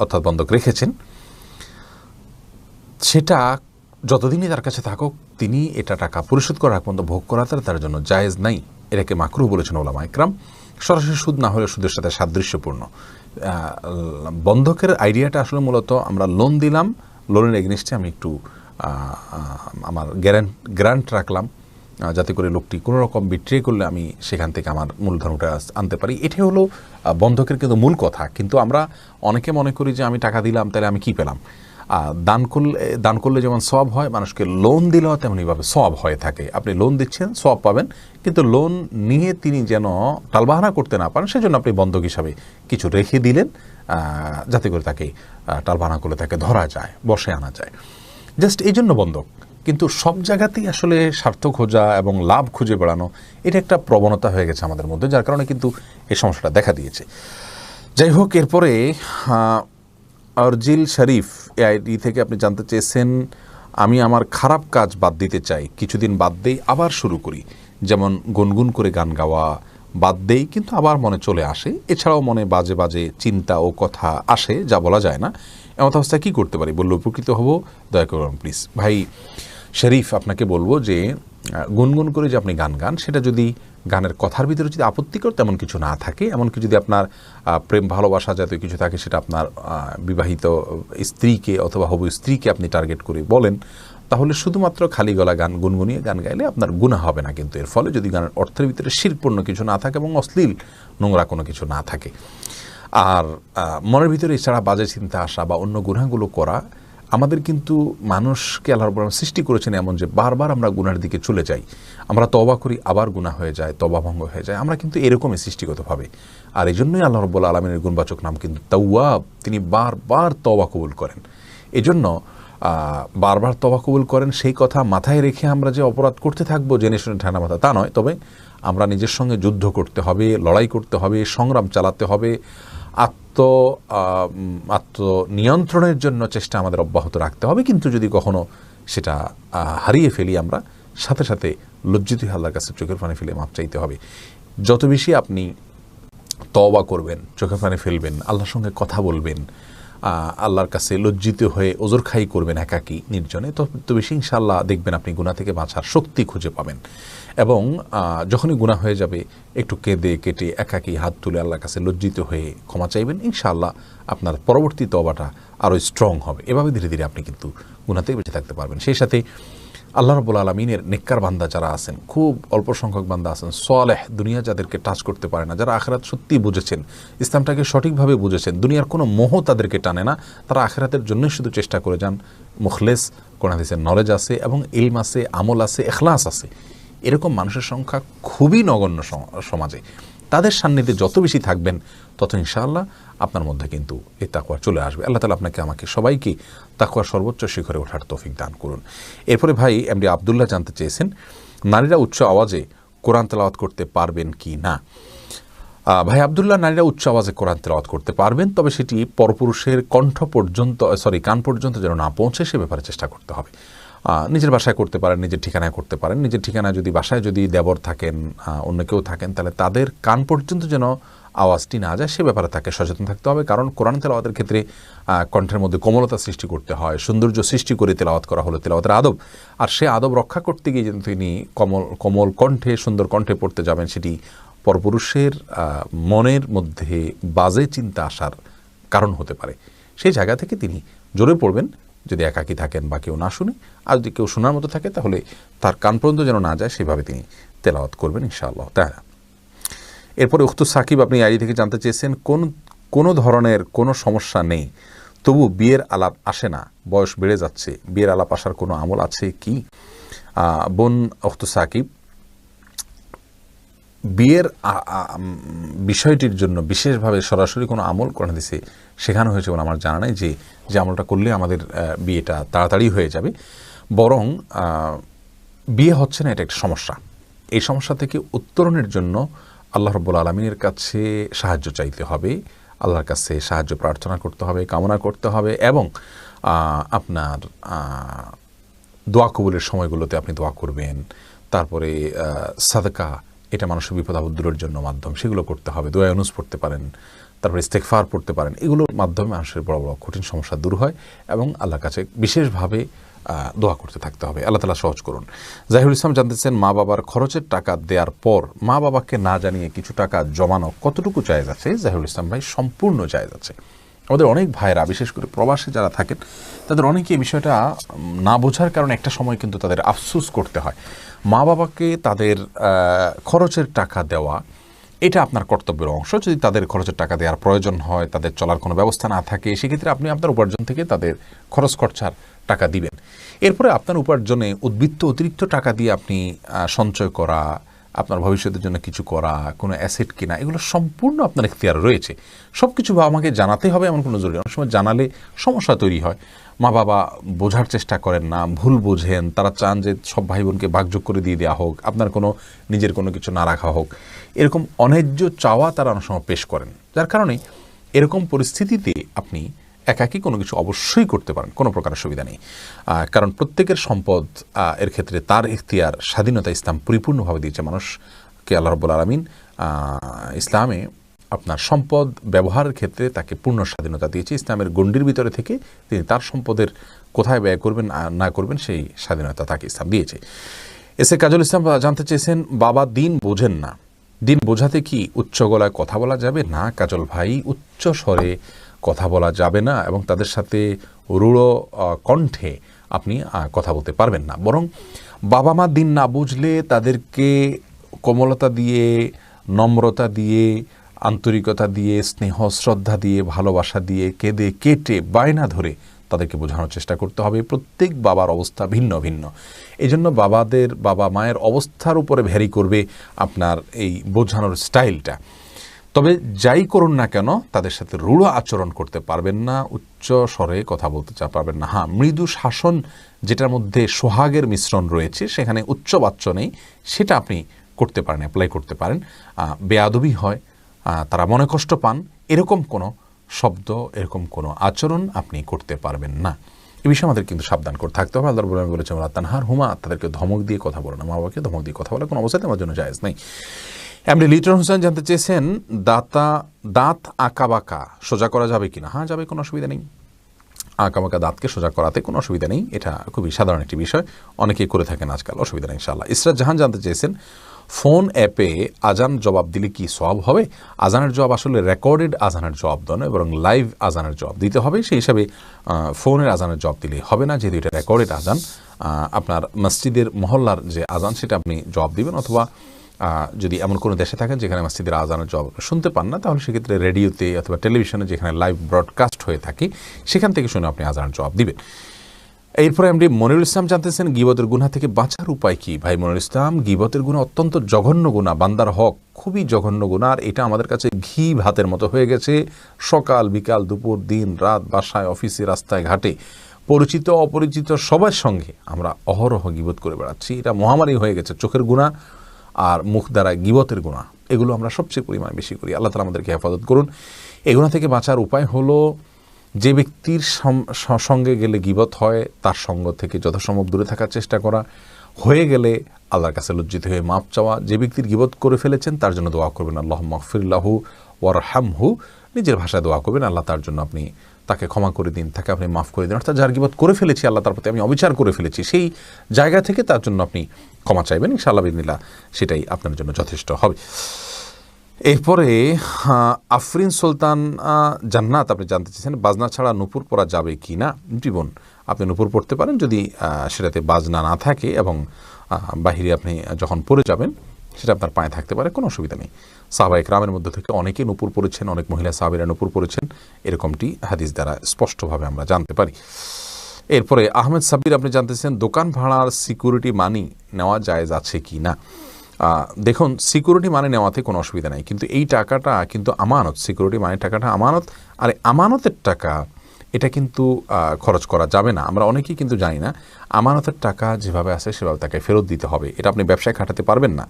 [SPEAKER 2] অর্থাৎ বন্ধক রেখেছেন, সেটা যতদিনই তার কাছে থাকুক তিনি এটা টাকা পরিশোধ করার আগ পর্যন্ত ভোগ করা তার জন্য জায়েজ নাই। এটাকে মাকরুহ বলেছেন ওলামা ইকরাম। সরাসরি সুদ না হলে সুদের সাথে সাদৃশ্যপূর্ণ। বন্ধকের আইডিয়াটা আসলে মূলত আমরা লোন দিলাম, লোনের এগেনস্টে আমি একটু আমার গ্যারান্ট রাখলাম, যাতে করে লোকটি কোনো রকম বিট্রে করলে আমি সেখান থেকে আমার মূলধন উঠে আনতে পারি। এটাই হলো বন্ধকের কিন্তু মূল কথা। কিন্তু আমরা অনেকে মনে করি যে আমি টাকা দিলাম তাহলে আমি কী পেলাম। দান করলে যেমন সওয়াব হয়, মানুষকে লোন দিলেও তেমনিভাবে সওয়াব হয়ে থাকে। আপনি লোন দিচ্ছেন, সওয়াব পাবেন, কিন্তু লোন নিয়ে তিনি যেন টালবাহানা করতে না পারেন সেজন্য আপনি বন্ধক হিসাবে কিছু রেখে দিলেন, যাতে করে তাকে টালবাহানা করলে তাকে ধরা যায়, বসে আনা যায়, জাস্ট এই জন্য বন্ধক। কিন্তু সব জায়গাতেই আসলে স্বার্থ খোঁজা এবং লাভ খুঁজে বেড়ানো, এটা একটা প্রবণতা হয়ে গেছে আমাদের মধ্যে, যার কারণে কিন্তু এই সমস্যাটা দেখা দিয়েছে। যাই হোক, এরপরে আরজিল শরীফ এআইডি থেকে আপনি জানতে চেয়েছেন, আমি আমার খারাপ কাজ বাদ দিতে চাই, কিছুদিন বাদ দেই আবার শুরু করি, যেমন গুনগুন করে গান গাওয়া বাদ দেই কিন্তু আবার মনে চলে আসে, এছাড়াও মনে বাজে বাজে চিন্তা ও কথা আসে যা বলা যায় না, এমন অবস্থায় কী করতে পারি, বললে উপকৃত হব, দয়া করুন প্লিজ। ভাই শরীফ, আপনাকে বলবো যে গুনগুন করে যে আপনি গান গান, সেটা যদি গানের কথার ভিতরে যদি আপত্তিকর তেমন কিছু না থাকে, এমনকি যদি আপনার প্রেম ভালোবাসা জাতীয় কিছু থাকে, সেটা আপনার বিবাহিত স্ত্রীকে অথবা হবু স্ত্রীকে আপনি টার্গেট করে বলেন, তাহলে শুধুমাত্র খালি গলা গান গুনগুনিয়ে গান গাইলে আপনার গুনাহ হবে না। কিন্তু এর ফলে যদি গানের অর্থের ভিতরে শিরপূর্ণ কিছু না থাকে এবং অশ্লীল নোংরা কোনো কিছু না থাকে, আর মনের ভিতরে এছাড়া বাজে চিন্তা আসা বা অন্য গুনাহগুলো করা, আমাদের কিন্তু মানুষকে আল্লাহ রাব্বুল আলামিন সৃষ্টি করেছেন এমন যে বারবার আমরা গুনার দিকে চলে যাই, আমরা তওবা করি আবার গুনাহ হয়ে যায়, তওবা ভঙ্গ হয়ে যায়, আমরা কিন্তু এরকমই সৃষ্টিগতভাবে। আর এই জন্যই আল্লাহ রাব্বুল আলামিনের গুণবাচক নাম কিন্তু তাওয়াব, তিনি বারবার তওবা কবুল করেন। এজন্য বারবার তওবা কবুল করেন, সেই কথা মাথায় রেখে আমরা যে অপরাধ করতে থাকবো জেনে শুনে ঠান্ডা মাথা, তা নয়। তবে আমরা নিজের সঙ্গে যুদ্ধ করতে হবে, লড়াই করতে হবে, সংগ্রাম চালাতে হবে, আত্মনিয়ন্ত্রণের জন্য চেষ্টা আমাদের অব্যাহত রাখতে হবে। কিন্তু যদি কখনো সেটা হারিয়ে ফেলি, আমরা সাথে সাথে লজ্জিত হয়ে আল্লাহর কাছে চোখের পানি ফেলে মাপ চাইতে হবে। যত বেশি আপনি তওবা করবেন, চোখের পানি ফেলবেন, আল্লাহর সঙ্গে কথা বলবেন, আল্লাহর কাছে লজ্জিত হয়ে ওজর খাই করবেন একাকী নির্জনে, তত বেশি ইনশাআল্লাহ দেখবেন আপনি গুনাহ থেকে বাঁচার শক্তি খুঁজে পাবেন। এবং যখনই গুনাহ হয়ে যাবে, একটু কেঁদে কেটে একাকী হাত তুলে আল্লাহর কাছে লজ্জিত হয়ে ক্ষমা চাইবেন, ইনশাআল্লাহ আপনার পরবর্তী তওবাটা আরও স্ট্রং হবে। এভাবে ধীরে ধীরে আপনি কিন্তু গুনাহ থেকে বেঁচে থাকতে পারবেন। সেই সাথে আল্লাহ রাব্বুল আলামিনের নেককার বান্দা যারা আছেন, খুব অল্প সংখ্যক বান্দা আছেন সালেহ, দুনিয়া যাদেরকে টাচ করতে পারে না, যারা আখিরাত সত্যি বুঝেছেন, ইসলামটাকে সঠিকভাবে বুঝেছেন, দুনিয়ার কোনো মোহ তাদেরকে টানে না, তারা আখিরাতের জন্যই শুধু চেষ্টা করে যান, মুখলেস, কোরআন হাদিসের নলেজ আছে এবং ইলম আছে, আমল আছে, ইখলাস আছে, এরকম মানুষের সংখ্যা খুবই নগণ্য সমাজে। তাদের সান্নিধ্যে যত বেশি থাকবেন, তত ইনশাআল্লাহ আপনার মধ্যে কিন্তু এই তাকওয়া চলে আসবে। আল্লাহ তাআলা আপনাকে আমাকে সবাইকে তাকওয়ার সর্বোচ্চ শিখরে ওঠার তৌফিক দান করুন। এরপরে ভাই এমডি আব্দুল্লাহ জানতে চেয়েছেন, নারীরা উচ্চ আওয়াজে কোরআন তেলাওয়াত করতে পারবেন কি না। ভাই আব্দুল্লাহ, নারীরা উচ্চ আওয়াজে কোরআন তেলাওয়াত করতে পারবেন, তবে সেটি পরপুরুষের কান পর্যন্ত যেন না পৌঁছে, সে ব্যাপারে চেষ্টা করতে হবে। নিজের বাসায় করতে পারেন, নিজের ঠিকানায় করতে পারেন। নিজের ঠিকানায় যদি বাসায় যদি দেবর থাকেন, অন্য কেউ থাকেন, তাহলে তাদের কান পর্যন্ত যেন আওয়াজটি না যায়, সে ব্যাপারে তাকে সচেতন থাকতে হবে। কারণ কোরআন তেলাওয়াতের ক্ষেত্রে কণ্ঠের মধ্যে কোমলতা সৃষ্টি করতে হয়, সৌন্দর্য সৃষ্টি করে তেলাওয়াত করা হলো তেলাওয়াতের আদব। আর সে আদব রক্ষা করতে গিয়ে যেন তিনি কোমল কণ্ঠে, সুন্দর কণ্ঠে পড়তে যাবেন, সেটি পরপুরুষের মনের মধ্যে বাজে চিন্তা আসার কারণ হতে পারে। সেই জায়গা থেকে তিনি জোরে পড়বেন, যদি একাকী থাকেন বা কেউ না শুনে। আর যদি কেউ শোনার মতো থাকে, তাহলে তার কান পর্যন্ত যেন না যায়, সেভাবে তিনি তেলাওয়াত করবেন ইনশাআল্লাহ তাআলা। এরপরে উখতু সাকিব, আপনি আইডি থেকে জানতে চেয়েছেন, কোনো ধরনের কোনো সমস্যা নেই, তবু বিয়ের আলাপ আসে না, বয়স বেড়ে যাচ্ছে, বিয়ের আলাপ আসার কোনো আমল আছে কি। বোন উখতু সাকিব, বিয়ের বিষয়টির জন্য বিশেষভাবে সরাসরি কোনো আমল কোরআন হাদিসে শেখানো হয়েছে বলে আমার জানা নেই যে আমলটা করলে আমাদের বিয়েটা তাড়াতাড়ি হয়ে যাবে। বরং বিয়ে হচ্ছে না, এটা একটা সমস্যা। এই সমস্যা থেকে উত্তরণের জন্য আল্লাহ রাব্বুল আলামিনের কাছে সাহায্য চাইতে হবে, আল্লাহর কাছে সাহায্য প্রার্থনা করতে হবে, কামনা করতে হবে, এবং আপনার দোয়া কবুলের সময়গুলোতে আপনি দোয়া করবেন। তারপরে সাদকা, এটা মানুষের বিপদ আপদ দূরের জন্য মাধ্যম, সেগুলো করতে হবে। দোয়া ইউনুস পড়তে পারেন, তারপরে ইস্তেগফার পড়তে পারেন। এগুলোর মাধ্যমে মানুষের বড় বড় কঠিন সমস্যা দূর হয় এবং আল্লাহর কাছে বিশেষভাবে দোয়া করতে থাকতে হবে। আল্লাহ তাআলা সহজ করুন। জাহিরুল ইসলাম জানতেছেন, মা বাবার খরচের টাকা দেওয়ার পর মা বাবাকে না জানিয়ে কিছু টাকা জমানো কতটুকু জায়েজ আছে। জাহিরুল ইসলাম ভাই, সম্পূর্ণ জায়েজ আছে, আমাদের অনেক ভাইরা, বিশেষ করে প্রবাসে যারা থাকেন, তাদের অনেকে এই বিষয়টা না বোঝার কারণে একটা সময় কিন্তু তাদের আফসোস করতে হয়। মা বাবাকে তাদের খরচের টাকা দেওয়া এটা আপনার কর্তব্যের অংশ। যদি তাদের খরচের টাকা দেওয়ার প্রয়োজন হয়, তাদের চলার কোনো ব্যবস্থা না থাকে, সেক্ষেত্রে আপনি আপনার উপার্জন থেকে তাদের খরচ খরচার টাকা দিবেন। এরপরে আপনার উপার্জনে উদ্বৃত্ত অতিরিক্ত টাকা দিয়ে আপনি সঞ্চয় করা, আপনার ভবিষ্যতের জন্য কিছু করা, কোনো অ্যাসেট কিনা, এগুলো সম্পূর্ণ আপনার এখতিয়ার রয়েছে। সব কিছু আমাকে জানাতে হবে এমন কোনো জরুরি, অনেক সময় জানালে সমস্যা তৈরি হয়। মা বাবা বোঝার চেষ্টা করেন না, ভুল বোঝেন, তারা চান যে সব ভাই বোনকে ভাগযোগ করে দিয়ে দেওয়া হোক, আপনার কোনো নিজের কোনো কিছু না রাখা হোক, এরকম অন্যায্য চাওয়া তারা অনেক সময় পেশ করেন। যার কারণে এরকম পরিস্থিতিতে আপনি একাকী কোনো কিছু অবশ্যই করতে পারেন, কোনো প্রকার অসুবিধা নেই। কারণ প্রত্যেকের সম্পদ এর ক্ষেত্রে তার ইখতিয়ার, স্বাধীনতা ইসলাম পরিপূর্ণভাবে দিয়েছে মানুষকে। আল্লাহ রাব্বুল আলামিন ইসলামে আপনার সম্পদ ব্যবহারের ক্ষেত্রে তাকে পূর্ণ স্বাধীনতা দিয়েছে। ইসলামের গণ্ডির ভিতরে থেকে তিনি তার সম্পদের কোথায় ব্যয় করবেন না করবেন সেই স্বাধীনতা তাকে ইসলাম দিয়েছে। এসে কাজল ইসলাম জানতে চেয়েছেন, বাবা দিন বোঝেন না, দিন বোঝাতে কি উচ্চ গলায় কথা বলা যাবে? না কাজল ভাই, উচ্চ স্বরে কথা বলা যাবে না এবং তাদের সাথে রূঢ় কণ্ঠে আপনি কথা বলতে পারবেন না। বরং বাবা মা দিন না বুঝলে তাদেরকে কোমলতা দিয়ে, নম্রতা দিয়ে, আন্তরিকতা দিয়ে, স্নেহ শ্রদ্ধা দিয়ে, ভালোবাসা দিয়ে, কেঁদে কেটে বায়না ধরে তাদেরকে বোঝানোর চেষ্টা করতে হবে। প্রত্যেক বাবার অবস্থা ভিন্ন ভিন্ন, এই জন্য বাবা মায়ের অবস্থার উপরে ভ্যারি করবে আপনার এই বোঝানোর স্টাইলটা। তবে যাই করুন না কেন তাদের সাথে রূঢ় আচরণ করতে পারবেন না, উচ্চ স্বরে কথা বলতে পারবেন না। হ্যাঁ, মৃদু শাসন যেটার মধ্যে সোহাগের মিশ্রণ রয়েছে, সেখানে উচ্চ বাচ্য নেই, সেটা আপনি করতে পারেন, অ্যাপ্লাই করতে পারেন। বেয়াদবি হয়, তারা মনে কষ্ট পান, এরকম কোনো শব্দ, এরকম কোনো আচরণ আপনি করতে পারবেন না। এই বিষয়ে আমাদের কিন্তু সাবধান করে থাকতে হবে। আল্লাহ রাব্বুল আলামিন বলেছেন, ওয়ালা তানহার হুমা, তাদেরকে ধমক দিয়ে কথা বলো না। মা বাবাকে ধমক দিয়ে কথা বলা কোনো অবস্থাতে আমার জন্য জায়েজ নেই। এমনি লিটন হোসেন জানতে চেয়েছেন, দাঁত আঁকাবাঁকা সোজা করা যাবে কিনা? হ্যাঁ যাবে, কোনো অসুবিধা নেই। আঁকাবাঁকা দাঁতকে সোজা করাতে কোনো অসুবিধা নেই, এটা খুবই সাধারণ একটি বিষয়, অনেকেই করে থাকেন আজকাল, অসুবিধা নেই ইনশাআল্লাহ। ইসরাত জাহান জানতে চেয়েছেন, ফোন অ্যাপে আজান জবাব দিলে কি সওয়াব হবে? আজানের জবাব আসলে রেকর্ডেড আজানের জবাব নয়, বরং লাইভ আজানের জবাব দিতে হবে। সেই হিসাবে ফোনের আজানের জবাব দিলে হবে না, যেহেতু এটা রেকর্ডেড আজান। আপনার মসজিদের মহল্লার যে আজান সেটা আপনি জবাব দিবেন, অথবা যদি এমন কোনো দেশে থাকেন যেখানে মসজিদের আজানের জবাব শুনতে পান না, তাহলে সেক্ষেত্রে রেডিওতে অথবা টেলিভিশনে যেখানে লাইভ ব্রডকাস্ট হয়ে থাকে সেখান থেকে শুনে আপনি আজানের জবাব দিবেন। এরপরে এমডি মনিরুল ইসলাম জানতেছেন, গীবতের গুনাহ থেকে বাঁচার উপায় কি? ভাই মনিরুল ইসলাম, গীবতের গুনাহ অত্যন্ত জঘন্য গুনাহ, বান্দার হক খুবই জঘন্য গুনাহ। আর এটা আমাদের কাছে ঘি ভাতের মতো হয়ে গেছে। সকাল বিকাল দুপুর দিন রাত, বাসায় অফিসে রাস্তায় ঘাটে, পরিচিত অপরিচিত সবার সঙ্গে আমরা অহরহ গীবত করে বেড়াচ্ছি। এটা মহামারী হয়ে গেছে। চোখের গুনাহ আর মুখ দ্বারা গীবতের গুনাহ, এগুলো আমরা সবচেয়ে পরিমাণে বেশি করি। আল্লাহ তাআলা আমাদেরকে হেফাজত করুন। এই গুনাহ থেকে বাঁচার উপায় হলো, যে ব্যক্তির সঙ্গে গেলে গীবত হয় তার সঙ্গ থেকে যথাসম্ভব দূরে থাকার চেষ্টা করা, হয়ে গেলে আল্লাহর কাছে লজ্জিত হয়ে মাপ চাওয়া। যে ব্যক্তির গীবত করে ফেলেছেন তার জন্য দোয়া করবেন, আল্লাহুম্মা গফির লাহু ওয়ারহামহু, নিজের ভাষায় দোয়া করবেন, আল্লাহ তার জন্য আপনি তাকে ক্ষমা করে দিন, তাকে আপনি মাফ করে দিন। অর্থাৎ যার গীবত করে ফেলেছি, আল্লাহ তার প্রতি আমি অবিচার করে ফেলেছি, সেই জায়গা থেকে তার জন্য আপনি ক্ষমা চাইবেন, ইনশাআল্লাহ বিদিনিল্লাহ সেটাই আপনার জন্য যথেষ্ট হবে। এরপরে আফরিন সুলতান জান্নাত আপনি জানতে চেয়েছেন, বাজনা ছাড়া নূপুর পরা যাবে কি না? জীবন আপনি নূপুর পড়তে পারেন যদি সেটাতে বাজনা না থাকে এবং বাহিরে আপনি যখন পরে যাবেন সেটা আপনার পায়ে থাকতে পারে, কোনো অসুবিধা নেই। সাহাবা ইকরামের মধ্যে থেকে অনেকে নূপুর পরেছেন, অনেক মহিলা সাহাবীরা নূপুর পরেছেন, এরকমটি হাদিস দ্বারা স্পষ্টভাবে আমরা জানতে পারি। এরপরে আহমেদ সাব্বির আপনি জানতেছেন, দোকান ভাড়ার সিকিউরিটি মানি নেওয়া জায়েজ আছে কি না? দেখুন, সিকিউরিটি মানি নেওয়াতে কোনো অসুবিধা নেই, কিন্তু এই টাকাটা কিন্তু আমানত। সিকিউরিটি মানি টাকাটা আমানত, আর আমানতের টাকা এটা কিন্তু খরচ করা যাবে না। আমরা অনেকেই কিন্তু জানি না আমানতের টাকা যেভাবে আছে সেভাবে তাকে ফেরত দিতে হবে, এটা আপনি ব্যবসায় খাটাতে পারবেন না।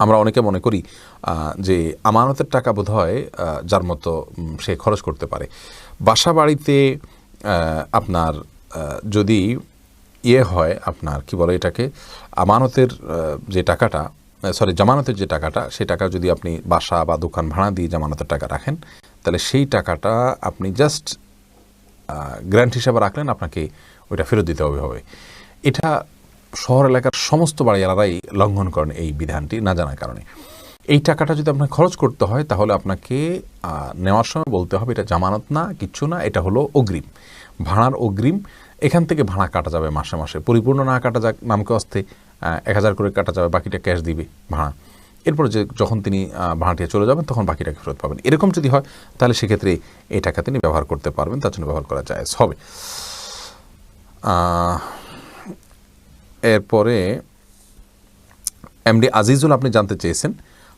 [SPEAKER 2] আমরা অনেকে মনে করি যে আমানতের টাকা বোধহয় যার মতো সে খরচ করতে পারে। বাসা বাড়িতে আপনার যদি হয়, আপনার কি বলে এটাকে, আমানতের যে টাকাটা, জামানতের যে টাকাটা, সেই টাকা যদি আপনি বাসা বা দোকান ভাড়া দিয়ে জামানতের টাকা রাখেন, তাহলে সেই টাকাটা আপনি জাস্ট গ্র্যান্ট হিসাবে রাখলেন, আপনাকে ওইটা ফেরত দিতে হবে। এটা শহর এলাকার সমস্ত বাড়িওয়ালারাই লঙ্ঘন করেন এই বিধানটি না জানার কারণে। এই টাকাটা যদি আপনাকে খরচ করতে হয় তাহলে আপনাকে নেওয়ার সময় বলতে হবে এটা জামানত না, কিচ্ছু না, এটা হলো অগ্রিম, ভাড়ার অগ্রিম। এখান থেকে ভাড়া কাটা যাবে মাসে মাসে, পরিপূর্ণ না কাটা যাক, নামকে অস্তে 1000 করে কাটা যাবে, বাকিটা ক্যাশ দিবে ভাড়া। এরপর যখন তিনি ভাড়াটিয়া চলে যাবেন তখন বাকিটাকে ফেরত পাবেন। এরকম যদি হয় তাহলে সেক্ষেত্রে এই টাকা তিনি ব্যবহার করতে পারবেন, তার জন্য ব্যবহার করা জায়েজ হবে। এরপরে এমডি আজিজুল আপনি জানতে চেয়েছেন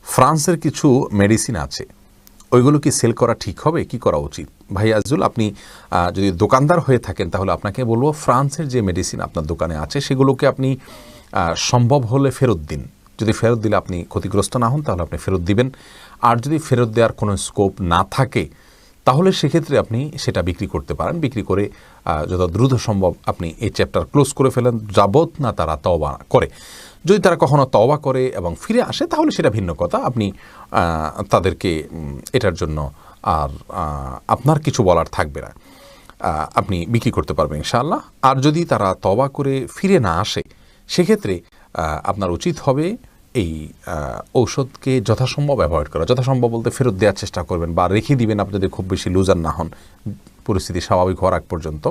[SPEAKER 2] ফ্রান্সের কিছু মেডিসিন আছে, ওইগুলো কি সেল করা ঠিক হবে, কি করা উচিত? ভাই আজিজুল, আপনি যদি দোকানদার হয়ে থাকেন তাহলে আপনাকে বলবো ফ্রান্সের যে মেডিসিন আপনার দোকানে আছে সেগুলোকে আপনি সম্ভব হলে ফেরত দিন। যদি ফেরত দিলে আপনি ক্ষতিগ্রস্ত না হন তাহলে আপনি ফেরত দিবেন। আর যদি ফেরত দেওয়ার কোনো স্কোপ না থাকে তাহলে সেক্ষেত্রে আপনি সেটা বিক্রি করতে পারেন। বিক্রি করে যত দ্রুত সম্ভব আপনি এই চ্যাপ্টার ক্লোজ করে ফেলেন, যাবত না তারা তওবা করে। যদি তারা কখনো তওবা করে এবং ফিরে আসে তাহলে সেটা ভিন্ন কথা, আপনি তাদেরকে এটার জন্য আর আপনার কিছু বলার থাকবে না, আপনি বিক্রি করতে পারবেন ইনশাআল্লাহ। আর যদি তারা তওবা করে ফিরে না আসে সেক্ষেত্রে আপনার উচিত হবে এই ঔষধকে যথাসম্ভব অ্যাভয়েড করা। যথাসম্ভব বলতে ফেরত দেওয়ার চেষ্টা করবেন বা রেখে দিবেন আপনি যদি খুব বেশি লুজার না হন পরিস্থিতি স্বাভাবিক হওয়ার আগ পর্যন্ত।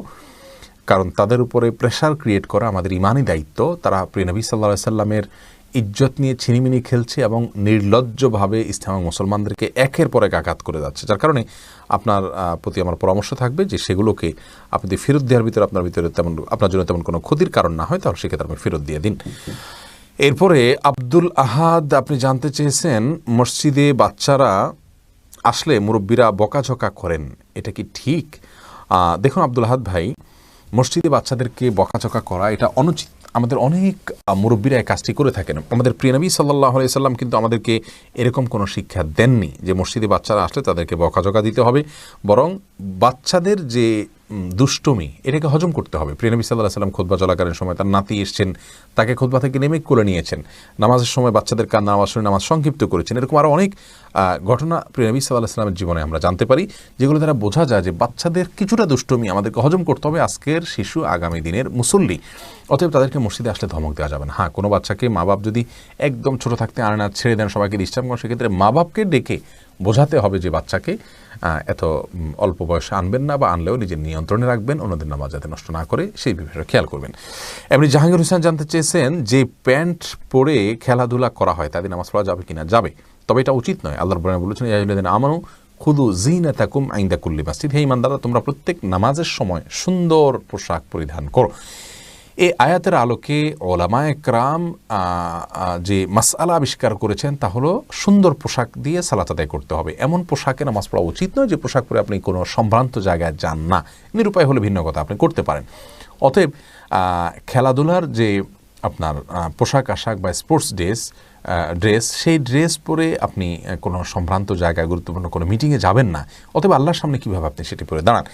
[SPEAKER 2] কারণ তাদের উপরে প্রেশার ক্রিয়েট করা আমাদের ইমানি দায়িত্ব। তারা প্রিয় নবী সাল্লাল্লাহু আলাইহি সাল্লামের ইজ্জত নিয়ে ছিনিমিনি খেলছে এবং নির্লজ্জভাবে ইসলাম মুসলমানদেরকে একের পর এক আঘাত করে যাচ্ছে, যার কারণে আপনার প্রতি আমার পরামর্শ থাকবে যে সেগুলোকে আপনি ফেরত দেওয়ার ভিতরে আপনার জন্য তেমন কোনো ক্ষতির কারণ না হয় তাহলে সেক্ষেত্রে আপনি ফেরত দিয়ে দিন। এরপরে আব্দুল আহাদ আপনি জানতে চেয়েছেন মসজিদে বাচ্চারা আসলে মুরব্বীরা বকাঝকা করেন, এটা কি ঠিক? দেখুন আব্দুল আহাদ ভাই, মসজিদে বাচ্চাদেরকে বকাঝকা করা এটা অনুচিত। আমাদের অনেক মুরব্বীরা এই কাজটি করে থাকেন। আমাদের প্রিয় নবী সাল্লাল্লাহু আলাইহি সাল্লাম কিন্তু আমাদেরকে এরকম কোনো শিক্ষা দেননি যে মসজিদে বাচ্চারা আসলে তাদেরকে বকাঝকা দিতে হবে, বরং বাচ্চাদের যে দুষ্টমি এটাকে হজম করতে হবে। প্রিয় নবী সাল্লাল্লাহু আলাইহি সাল্লাম খুতবা চলাকালীন সময় তার নাতি এসছেন, তাকে খুতবা থেকে নেমে কোলে নিয়েছেন, নামাজের সময় বাচ্চাদের কান্না আওয়াজ শুনে নামাজ সংক্ষিপ্ত করেছেন। এরকম আরও অনেক ঘটনা প্রিয় নবী সাল্লাল্লাহু আলাইহি সাল্লামের জীবনে আমরা জানতে পারি, যেগুলো দ্বারা বোঝা যায় যে বাচ্চাদের কিছুটা দুষ্টমি আমাদেরকে হজম করতে হবে। আজকের শিশু আগামী দিনের মুসল্লি, অতএব তাদেরকে মসজিদে আসলে ধমক দেওয়া যাবে না। হ্যাঁ, কোনো বাচ্চাকে মা বাপ যদি একদম ছোট থাকতে আনে না, ছেড়ে দেন, সবাইকে ডিস্টার্ব করেন, সেক্ষেত্রে মা বাপকে ডেকে বোঝাতে হবে যে বাচ্চাকে এত অল্প বয়সে আনবেন না, বা আনলেও নিজের নিয়ন্ত্রণে রাখবেন, অন্যদের নামাজ যাতে নষ্ট না করে সেই বিষয়ে খেয়াল করবেন। এমনি জাহাঙ্গীর হোসেন জানতে চেয়েছেন যে প্যান্ট পরে খেলাধুলা করা হয় তাদের নামাজ পড়া যাবে কিনা? যাবে, তবে এটা উচিত নয়। আল্লাহর রাব্বুল আলামিন বলেছেন ইয়া আইয়ুহাল্লাযীনা আমানু খুযু যিনাতাকুম ইনদা কুল্লি মাসজিদ, হে ঈমানদাররা তোমরা প্রত্যেক নামাজের সময় সুন্দর পোশাক পরিধান করো। এই আয়াতের আলোকে ওলামায়ে কেরাম যে মাসআলা আবিষ্কার করেছেন তা হলো সুন্দর পোশাক দিয়ে সালাত আদায় করতে হবে। এমন পোশাকে নামাজ পড়া উচিত নয় যে পোশাক পরে আপনি কোনো সম্ভ্রান্ত জায়গায় যান না। নিরুপায় হলে ভিন্ন কথা, আপনি করতে পারেন। অতএব খেলাধুলার যে আপনার পোশাক আশাক বা স্পোর্টস ড্রেস, সেই ড্রেস পরে আপনি কোনো সম্ভ্রান্ত জায়গায় গুরুত্বপূর্ণ কোনো মিটিংয়ে যাবেন না। অতএব আল্লাহর সামনে কীভাবে আপনি সেটি পরে দাঁড়ান?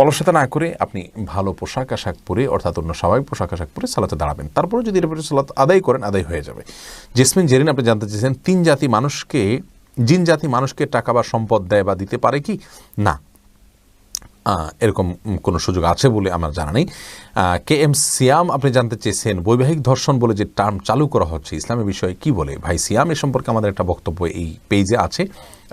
[SPEAKER 2] অলসতা না করে আপনি ভালো পোশাক আশাক পরে, অর্থাৎ অন্য স্বাভাবিক পোশাক আশাক পরে সালাতে দাঁড়াবেন। তারপরে যদি এর পরে সালাত আদায় করেন, আদায় হয়ে যাবে। জেসমিন জেরিন আপনি জানতে চেয়েছেন জিন জাতি মানুষকে টাকা বা সম্পদ দেয় বা দিতে পারে কি না? এরকম কোনো সুযোগ আছে বলে আমার জানা নেই। কে এম সিয়াম আপনি জানতে চেয়েছেন বৈবাহিক ধর্ষণ বলে যে টার্ম চালু করা হচ্ছে ইসলামের বিষয়ে কি বলে? ভাই সিয়াম, এ সম্পর্কে আমাদের একটা বক্তব্য এই পেজে আছে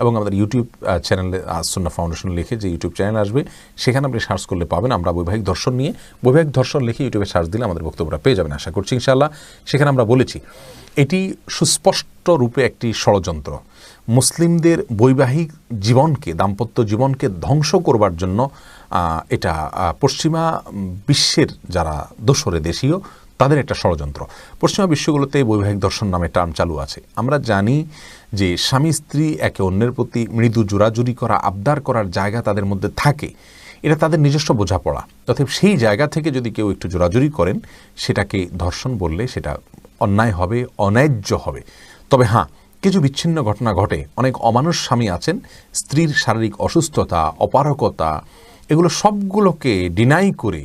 [SPEAKER 2] এবং আমাদের ইউটিউব চ্যানেলে সুন্নাহ ফাউন্ডেশন লিখে যে ইউটিউব চ্যানেল আসবে সেখানে আপনি সার্চ করলে পাবেন। আমরা বৈবাহিক ধর্ষণ লিখে ইউটিউবে সার্চ দিলে আমাদের বক্তব্যটা পেয়ে যাবেন আশা করছি ইনশাআল্লাহ। সেখানে আমরা বলেছি এটি সুস্পষ্ট রূপে একটি ষড়যন্ত্র। মুসলিমদের বৈবাহিক জীবনকে, দাম্পত্য জীবনকে ধ্বংস করবার জন্য এটা পশ্চিমা বিশ্বের যারা দোসরে দেশীয় তাদের একটা ষড়যন্ত্র। পশ্চিমা বিশ্বগুলোতে বৈবাহিক দর্শন নামে টার্ম চালু আছে। আমরা জানি যে স্বামী স্ত্রী একে অন্যের প্রতি মৃদু জোরাজুরি করা, আবদার করার জায়গা তাদের মধ্যে থাকে, এটা তাদের নিজস্ব বোঝাপড়া। অতএব সেই জায়গা থেকে যদি কেউ একটু জোরাজুরি করেন সেটাকে ধর্ষণ বললে সেটা অন্যায় হবে, অন্যায্য হবে। তবে হ্যাঁ, কিছু বিচ্ছিন্ন ঘটনা ঘটে। অনেক অমানুষ স্বামী আছেন, স্ত্রীর শারীরিক অসুস্থতা, অপারগতা, এগুলো সবগুলোকে ডিনাই করে,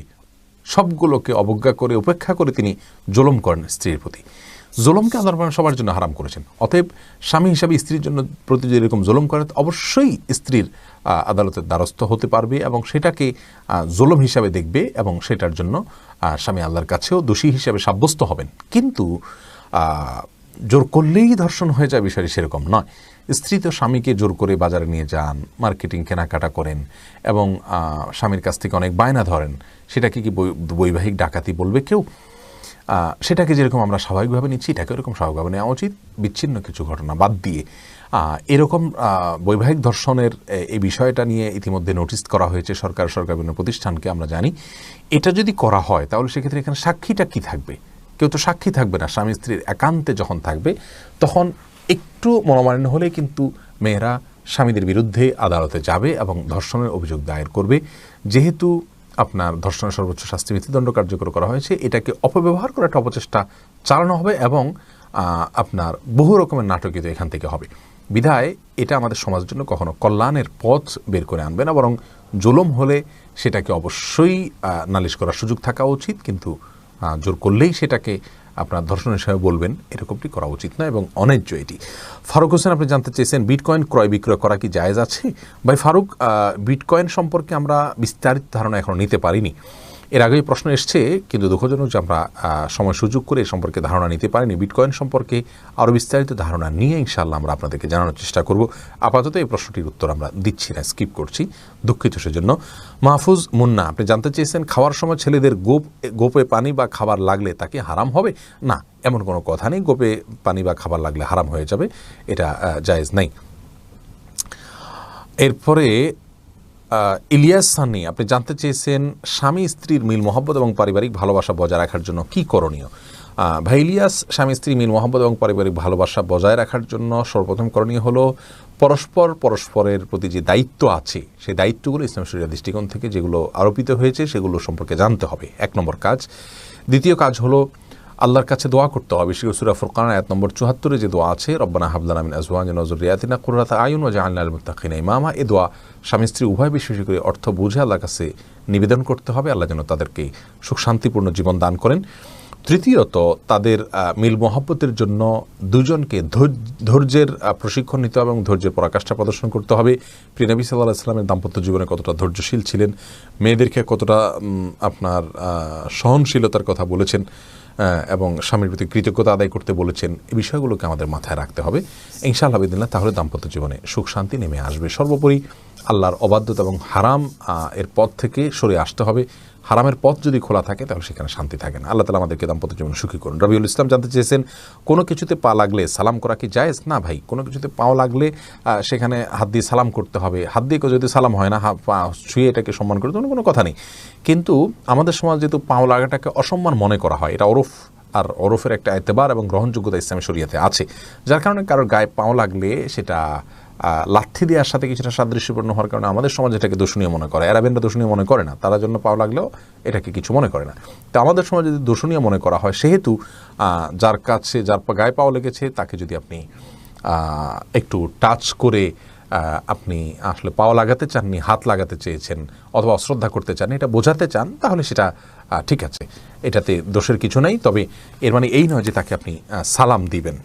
[SPEAKER 2] সবগুলোকে অবজ্ঞা করে, উপেক্ষা করে তিনি জুলুম করেন স্ত্রীর প্রতি। জুলুমকে আল্লাহ সবার জন্য হারাম করেছেন। অতএব স্বামী হিসাবে স্ত্রীর জন্য প্রতি যদি এরকম জুলুম করে অবশ্যই স্ত্রীর আদালতের দ্বারস্থ হতে পারবে এবং সেটাকে জুলুম হিসাবে দেখবে এবং সেটার জন্য স্বামী আল্লাহর কাছেও দোষী হিসাবে সাব্যস্ত হবেন। কিন্তু জোর করলেই ধর্ষণ হয়ে যায় বিষয়টি সেরকম নয়। স্ত্রী তো স্বামীকে জোর করে বাজারে নিয়ে যান, মার্কেটিং কেনাকাটা করেন এবং স্বামীর কাছ থেকে অনেক বায়না ধরেন, সেটাকে কি বৈবাহিক ডাকাতি বলবে কেউ? সেটাকে যেরকম আমরা স্বাভাবিকভাবে নিচ্ছি এটাকে এরকম স্বাভাবিকভাবে নেওয়া উচিত, বিচ্ছিন্ন কিছু ঘটনা বাদ দিয়ে। এরকম বৈবাহিক ধর্ষণের এই বিষয়টা নিয়ে ইতিমধ্যে নোটিস করা হয়েছে সরকার বিভিন্ন প্রতিষ্ঠানকে, আমরা জানি। এটা যদি করা হয় তাহলে সেক্ষেত্রে এখানে সাক্ষীটা কি থাকবে? কেউ তো সাক্ষী থাকবে না। স্বামী স্ত্রীর একান্তে যখন থাকবে তখন একটু মনোমালিন্য হলে কিন্তু মেয়েরা স্বামীদের বিরুদ্ধে আদালতে যাবে এবং ধর্ষণের অভিযোগ দায়ের করবে। যেহেতু আপনার ধর্ষণের সর্বোচ্চ শাস্তি মৃত্যুদণ্ড কার্যকর করা হয়েছে, এটাকে অপব্যবহার করে একটা অপচেষ্টা চালানো হবে এবং আপনার বহু রকমের নাটকীয় এখান থেকে হবে। বিধায় এটা আমাদের সমাজের জন্য কখনো কল্যাণের পথ বের করে আনবে না, বরং জুলুম হলে সেটাকে অবশ্যই নালিশ করার সুযোগ থাকা উচিত, কিন্তু জোর করলেই সেটাকে আপনার ধর্ষণ হিসেবে বলবেন এরকমটি করা উচিত না এবং অন্যায্য এটি। ফারুক হোসেন আপনি জানতে চেয়েছেন বিটকয়েন ক্রয় বিক্রয় করা কি জায়েজ আছে? ভাই ফারুক, বিটকয়েন সম্পর্কে আমরা বিস্তারিত ধারণা এখনও নিতে পারিনি। এর আগেই প্রশ্ন এসছে, কিন্তু দুঃখজনক যে আমরা সময় সুযোগ করে এ সম্পর্কে ধারণা নিতে পারিনি। বিটকয়েন সম্পর্কে আরও বিস্তারিত ধারণা নিয়ে ইনশাআল্লাহ আমরা আপনাদেরকে জানানোর চেষ্টা করব। আপাতত এই প্রশ্নটির উত্তর আমরা দিচ্ছি না, স্কিপ করছি, দুঃখিত সেজন্য। মাহফুজ মুন্না আপনি জানতে চেয়েছেন খাওয়ার সময় ছেলেদের গোপে পানি বা খাবার লাগলে তাকে হারাম হবে? না, এমন কোনো কথা নেই। গোপে পানি বা খাবার লাগলে হারাম হয়ে যাবে, এটা জায়েজ নাই। এরপরে ইলিয়াস সানি আপনি জানতে চেয়েছেন স্বামী স্ত্রীর মিল মহব্বত এবং পারিবারিক ভালোবাসা বজায় রাখার জন্য কি করণীয়? ভাই ইলিয়াস, স্বামী স্ত্রী মিল মহব্বত এবং পারিবারিক ভালোবাসা বজায় রাখার জন্য সর্বপ্রথম করণীয় হলো পরস্পরের প্রতি যে দায়িত্ব আছে সেই দায়িত্বগুলো ইসলাম শরীয়তের দৃষ্টিকোণ থেকে যেগুলো আরোপিত হয়েছে সেগুলো সম্পর্কে জানতে হবে, এক নম্বর কাজ। দ্বিতীয় কাজ হলো আল্লাহর কাছে দোয়া করতে হবে। বিশেষ করে সূরা ফুরকান আয়াত নম্বর 74 যে দোয়া আছে, রব্বানা হাব লানা মিন আজওয়াজিনা ওয়া যুররিয়াতিনা কুররাতা আয়ুন ওয়াজআলনা লিল মুত্তাকিনা ইমামা, এই দোয়া স্বামী স্ত্রী উভয় বিশেষ করে অর্থ বুঝে আল্লাহর কাছে নিবেদন করতে হবে, আল্লাহ যেন তাদেরকে সুখ শান্তিপূর্ণ জীবন দান করেন। তৃতীয়ত তাদের মিল মহব্বতের জন্য দুজনকে ধৈর্যের প্রশিক্ষণ নিতে হবে এবং ধৈর্যের পরাকাষ্ঠা প্রদর্শন করতে হবে। প্রিয় নবী সাল্লাল্লাহু আলাইহি ওয়াসাল্লামের দাম্পত্য জীবনে কতটা ধৈর্যশীল ছিলেন, মেয়েদেরকে কতটা আপনার সহনশীলতার কথা বলেছেন এবং স্বামীর প্রতি কৃতজ্ঞতা আদায় করতে বলেছেন, এই বিষয়গুলোকে আমাদের মাথায় রাখতে হবে ইনশাআল্লাহ বিদিল্লাহ। তাহলে দাম্পত্য জীবনে সুখ শান্তি নেমে আসবে। সর্বোপরি আল্লাহর অবাধ্যতা এবং হারাম এর পথ থেকে সরে আসতে হবে। হারামের পথ যদি খোলা থাকে তাহলে সেখানে শান্তি থাকে না। আল্লাহ তাআলা আমাদেরকে দাম্পত্য জীবন সুখী করুন। রবিউল ইসলাম জানতে চেয়েছেন কোনো কিছুতে পা লাগলে সালাম করা কি জায়েজ? না ভাই, কোনো কিছুতে পাও লাগলে সেখানে হাত দিয়ে সালাম করতে হবে। হাত দিয়ে যদি সালাম হয় না, পা ছুঁয়ে এটাকে সম্মান করে কোনো কথা নেই। কিন্তু আমাদের সমাজ যেহেতু পাও লাগাটাকে অসম্মান মনে করা হয়, এটা ওরফ, আর ওরফের একটা এতেবার এবং গ্রহণযোগ্যতা ইসলামী শরীয়তে আছে, যার কারণে কারোর গায়ে পাও লাগলে সেটা লাথি দেওয়ার সাথে কিছুটা সাদৃশ্যপূর্ণ হওয়ার কারণে আমাদের সমাজ এটাকে দূষণীয় মনে করে। অ্যারাবিয়ানরা দূষণীয় মনে করে না, তারা জন্য পাও লাগলেও এটাকে কিছু মনে করে না। তো আমাদের সমাজ যদি দূষণীয় মনে করা হয়, সেহেতু যার কাছে যার গায়ে পাও লেগেছে তাকে যদি আপনি একটু টাচ করে আপনি আসলে পাও লাগাতে চাননি, হাত লাগাতে চেয়েছেন অথবা অশ্রদ্ধা করতে চান, এটা বোঝাতে চান, তাহলে সেটা ঠিক আছে, এটাতে দোষের কিছু নেই। তবে এর মানে এই নয় যে তাকে আপনি সালাম দিবেন।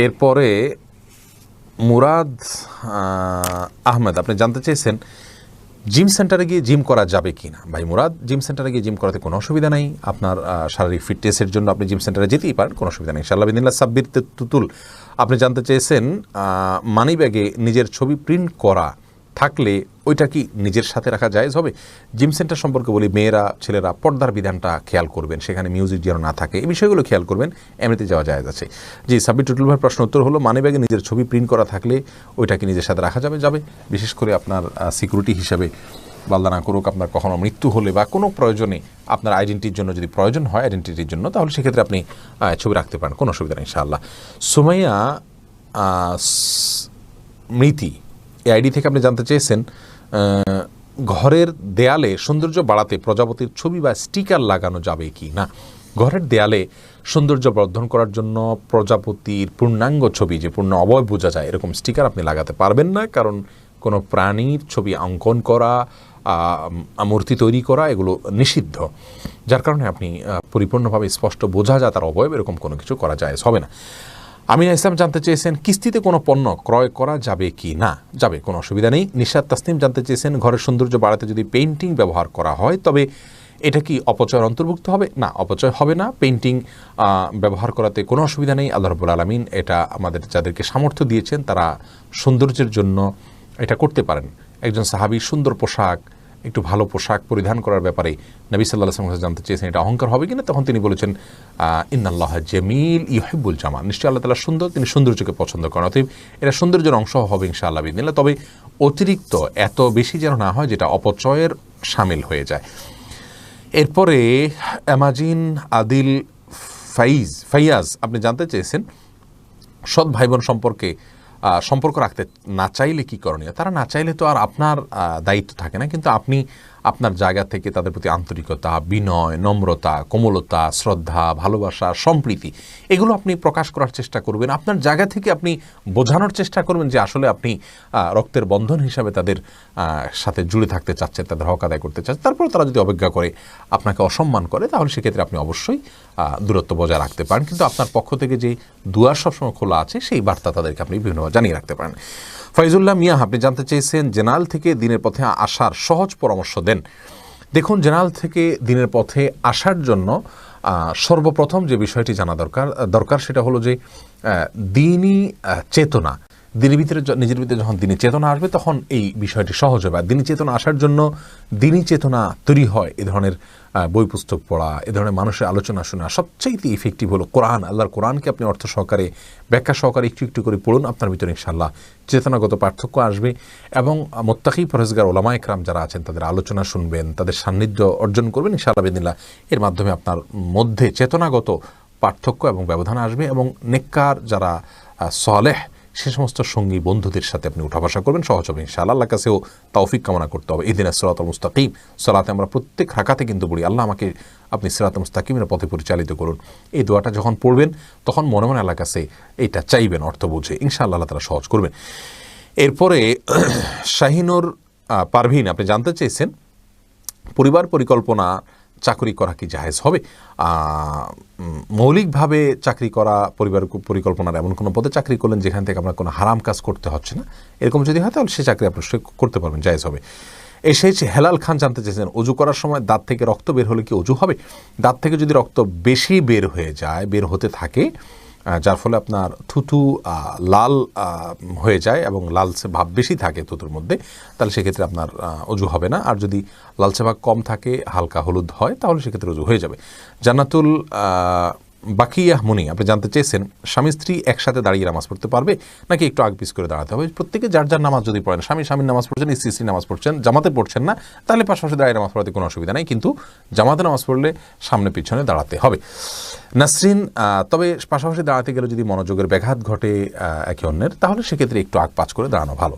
[SPEAKER 2] এরপরে মুরাদ আহমেদ আপনি জানতে চেয়েছেন জিম সেন্টারে গিয়ে জিম করা যাবে কি না? ভাই মুরাদ, জিম সেন্টারে গিয়ে জিম করাতে কোনো অসুবিধা নেই। আপনার শারীরিক ফিটনেসের জন্য আপনি জিম সেন্টারে যেতেই পারেন, কোনো অসুবিধা নেই ইনশাআল্লাহ বিদিল্লাহ। সাব্বির তুতুল আপনি জানতে চেয়েছেন মানি ব্যাগে নিজের ছবি প্রিন্ট করা থাকলে ওইটা কি নিজের সাথে রাখা জায়েজ হবে? জিম সেন্টার সম্পর্কে বলি, মেয়েরা ছেলেরা পর্দার বিধানটা খেয়াল করবেন, সেখানে মিউজিক যেন না থাকে, এই বিষয়গুলো খেয়াল করবেন, এমনিতে যাওয়া জায়েজ আছে। জি, সাব্বির টুটুল ভাইয়ের প্রশ্ন উত্তর হলো মানি ব্যাগে নিজের ছবি প্রিন্ট করা থাকলে ওইটা কি নিজের সাথে রাখা যাবে। বিশেষ করে আপনার সিকিউরিটি হিসাবে, আল্লাহ না করুক আপনার কখনো মৃত্যু হলে বা কোনো প্রয়োজনে আপনার আইডেন্টিটির জন্য যদি প্রয়োজন হয় আইডেন্টিটির জন্য, তাহলে সেক্ষেত্রে আপনি ছবি রাখতে পারেন, কোনো অসুবিধা নেই ইনশাআল্লাহ। সুমাইয়া মৃতি এই আইডি থেকে আপনি জানতে চেয়েছেন ঘরের দেয়ালে সৌন্দর্য বাড়াতে প্রজাপতির ছবি বা স্টিকার লাগানো যাবে কি না। ঘরের দেয়ালে সৌন্দর্য বর্ধন করার জন্য প্রজাপতির পূর্ণাঙ্গ ছবি, যে পূর্ণ অবয়ব বোঝা যায়, এরকম স্টিকার আপনি লাগাতে পারবেন না, কারণ কোনো প্রাণীর ছবি অঙ্কন করা, মূর্তি তৈরি করা এগুলো নিষিদ্ধ, যার কারণে আপনি পরিপূর্ণভাবে স্পষ্ট বোঝা যায় তার অবয়ব, এরকম কোনো কিছু করা যায় হবে না। আমিনা ইসলাম জানতে চেয়েছেন কিস্তিতে কোনো পণ্য ক্রয় করা যাবে কি না। যাবে, কোনো অসুবিধা নেই। নিশাত তাসনিম জানতে চেয়েছেন ঘরের সৌন্দর্য বাড়াতে যদি পেইন্টিং ব্যবহার করা হয় তবে এটা কি অপচয়ের অন্তর্ভুক্ত হবে? না, অপচয় হবে না। পেইন্টিং ব্যবহার করাতে কোনো অসুবিধা নেই। আল্লাহ রাব্বুল আলামিন এটা আমাদের যাদেরকে সামর্থ্য দিয়েছেন তারা সৌন্দর্যের জন্য এটা করতে পারেন। একজন সাহাবী সুন্দর পোশাক, একটু ভালো পোশাক পরিধান করার ব্যাপারে নবী সাল্লাল্লাহু আলাইহি ওয়াসাল্লাম জানতে চেয়েছেন এটা অহংকার হবে কিনা, তখন তিনি বলেছেন ইন্নাল্লাহা জামিল ইউহিব্বুল জামাল, নিশ্চয়ই আল্লাহ তাআলা সুন্দর, তিনি সৌন্দর্যকে পছন্দ করেন। অতএব এটা সৌন্দর্যের অংশ হবে ইনশাআল্লাহ বিদিনিল্লাহ। তবে অতিরিক্ত এত বেশি যেন না হয় যেটা অপচয়ের শামিল হয়ে যায়। এরপরে অ্যামাজিন আদিল ফাইয়াজ আপনি জানতে চেয়েছেন সৎ ভাই বোন সম্পর্ক রাখতে না চাইলে কি করণীয়। তারা না চাইলে তো আর আপনার দায়িত্ব থাকে না, কিন্তু আপনি আপনার জায়গা থেকে তাদের প্রতি আন্তরিকতা, বিনয়, নম্রতা, কোমলতা, শ্রদ্ধা, ভালোবাসা, সম্প্রীতি এগুলো আপনি প্রকাশ করার চেষ্টা করবেন। আপনার জায়গা থেকে আপনি বোঝানোর চেষ্টা করবেন যে আসলে আপনি রক্তের বন্ধন হিসাবে তাদের সাথে জুড়ে থাকতে চাচ্ছেন, তাদের হক আদায় করতে চাচ্ছেন। তারপর তারা যদি অবজ্ঞা করে, আপনাকে অসম্মান করে, তাহলে সেক্ষেত্রে আপনি অবশ্যই দূরত্ব বজায় রাখতে পারেন। কিন্তু আপনার পক্ষ থেকে যে দুয়ার সবসময় খোলা আছে সেই বার্তা তাদেরকে আপনি বিভিন্নভাবে জানিয়ে রাখতে পারেন। ফয়জুল্লাহ মিয়া আপনি জানতে চেয়েছেন জেনারেল থেকে দিনের পথে আসার সহজ পরামর্শ দেন। দেখুন, জেনারেল থেকে দিনের পথে আসার জন্য সর্বপ্রথম যে বিষয়টি জানা দরকার সেটা হলো যে দ্বীনি চেতনা, নিজের ভিতরে যখন দ্বীনি চেতনা আসবে তখন এই বিষয়টি সহজ হবে। আর দ্বীনি চেতনা আসার জন্য দ্বীনি চেতনা তৈরি হয় এ ধরনের বই পুস্তক পড়া, এ ধরনের মানুষের আলোচনা শোনা। সবচেয়ে ইফেক্টিভ হলো কোরআন। আল্লাহর কোরআনকে আপনি অর্থ সহকারে, ব্যাখ্যা সহকারে একটু একটু করে পড়ুন, আপনার ভিতরে ইনশাআল্লাহ চেতনাগত পার্থক্য আসবে। এবং মুত্তাকি পরহেজগার ওলামা একরাম যারা আছেন তাদের আলোচনা শুনবেন, তাদের সান্নিধ্য অর্জন করবেন ইনশাআল্লাহ বিদিনিল্লাহ। এর মাধ্যমে আপনার মধ্যে চেতনাগত পার্থক্য এবং ব্যবধান আসবে এবং নেককার যারা সালেহ সে সমস্ত সঙ্গী বন্ধুদের সাথে আপনি উঠা বসা করবেন, সহজ হবে ইনশাআল্লাহ। আল্লাহর কাছেও তৌফিক কামনা করতে হবে। ইহদিনাস সিরাতাল মুস্তাকিম সালাতে আমরা প্রত্যেক রাকাতে কিন্তু পড়ি, আল্লাহ আমাকে আপনি সিরাতাল মুস্তাকিমের পথে পরিচালিত করুন। এই দোয়াটা যখন পড়বেন তখন মনে মনে আল্লাহর কাছে এইটা চাইবেন, অর্থ বুঝে, ইনশাআল্লাহ আল্লাহ তাআলা সহজ করবেন। এরপরে শাহিনুর পারভিন আপনি জানতে চেয়েছেন পরিবার পরিকল্পনা চাকরি করা কি জায়েজ হবে? মৌলিকভাবে চাকরি করা, পরিবার পরিকল্পনার এমন কোনো পদে চাকরি করলেন যেখান থেকে আপনার কোনো হারাম কাজ করতে হচ্ছে না, এরকম যদি হয় তাহলে সে চাকরি আপনি করতে পারবেন, জায়েজ হবে। এসেছে হেলাল খান জানতে চেয়েছেন অজু করার সময় দাঁত থেকে রক্ত বের হলে কি অজু হবে? দাঁত থেকে যদি রক্ত বেশি বের হতে থাকে, যার ফলে আপনার থুতু লাল হয়ে যায় এবং লালচে ভাব বেশি থাকে থুতুর মধ্যে, তাহলে সেক্ষেত্রে আপনার অজু হবে না। আর যদি লালচে ভাব কম থাকে, হালকা হলুদ হয়, তাহলে সেক্ষেত্রে অজু হয়ে যাবে। জান্নাতুল বাকিয়াহ মুনি আপনি জানতে চেয়েছেন স্বামী স্ত্রী একসাথে দাঁড়িয়ে নামাজ পড়তে পারবে নাকি একটু আগ পিছ করে দাঁড়াতে হবে? প্রত্যেকে যার যার নামাজ যদি পড়েন, স্বামীর নামাজ পড়ছেন, স্ত্রী নামাজ পড়ছেন, জামাতে পড়ছেন না, তাহলে পাশাপাশি দাঁড়িয়ে নামাজ পড়াতে কোনো অসুবিধা নেই, কিন্তু জামাতে নামাজ পড়লে সামনে পিছনে দাঁড়াতে হবে। নাসরিন তবে পাশাপাশি দাঁড়াতে গেলে যদি মনোযোগের ব্যাঘাত ঘটে একে অন্যের, তাহলে সেক্ষেত্রে একটু আগ পাছ করে দাঁড়ানো ভালো।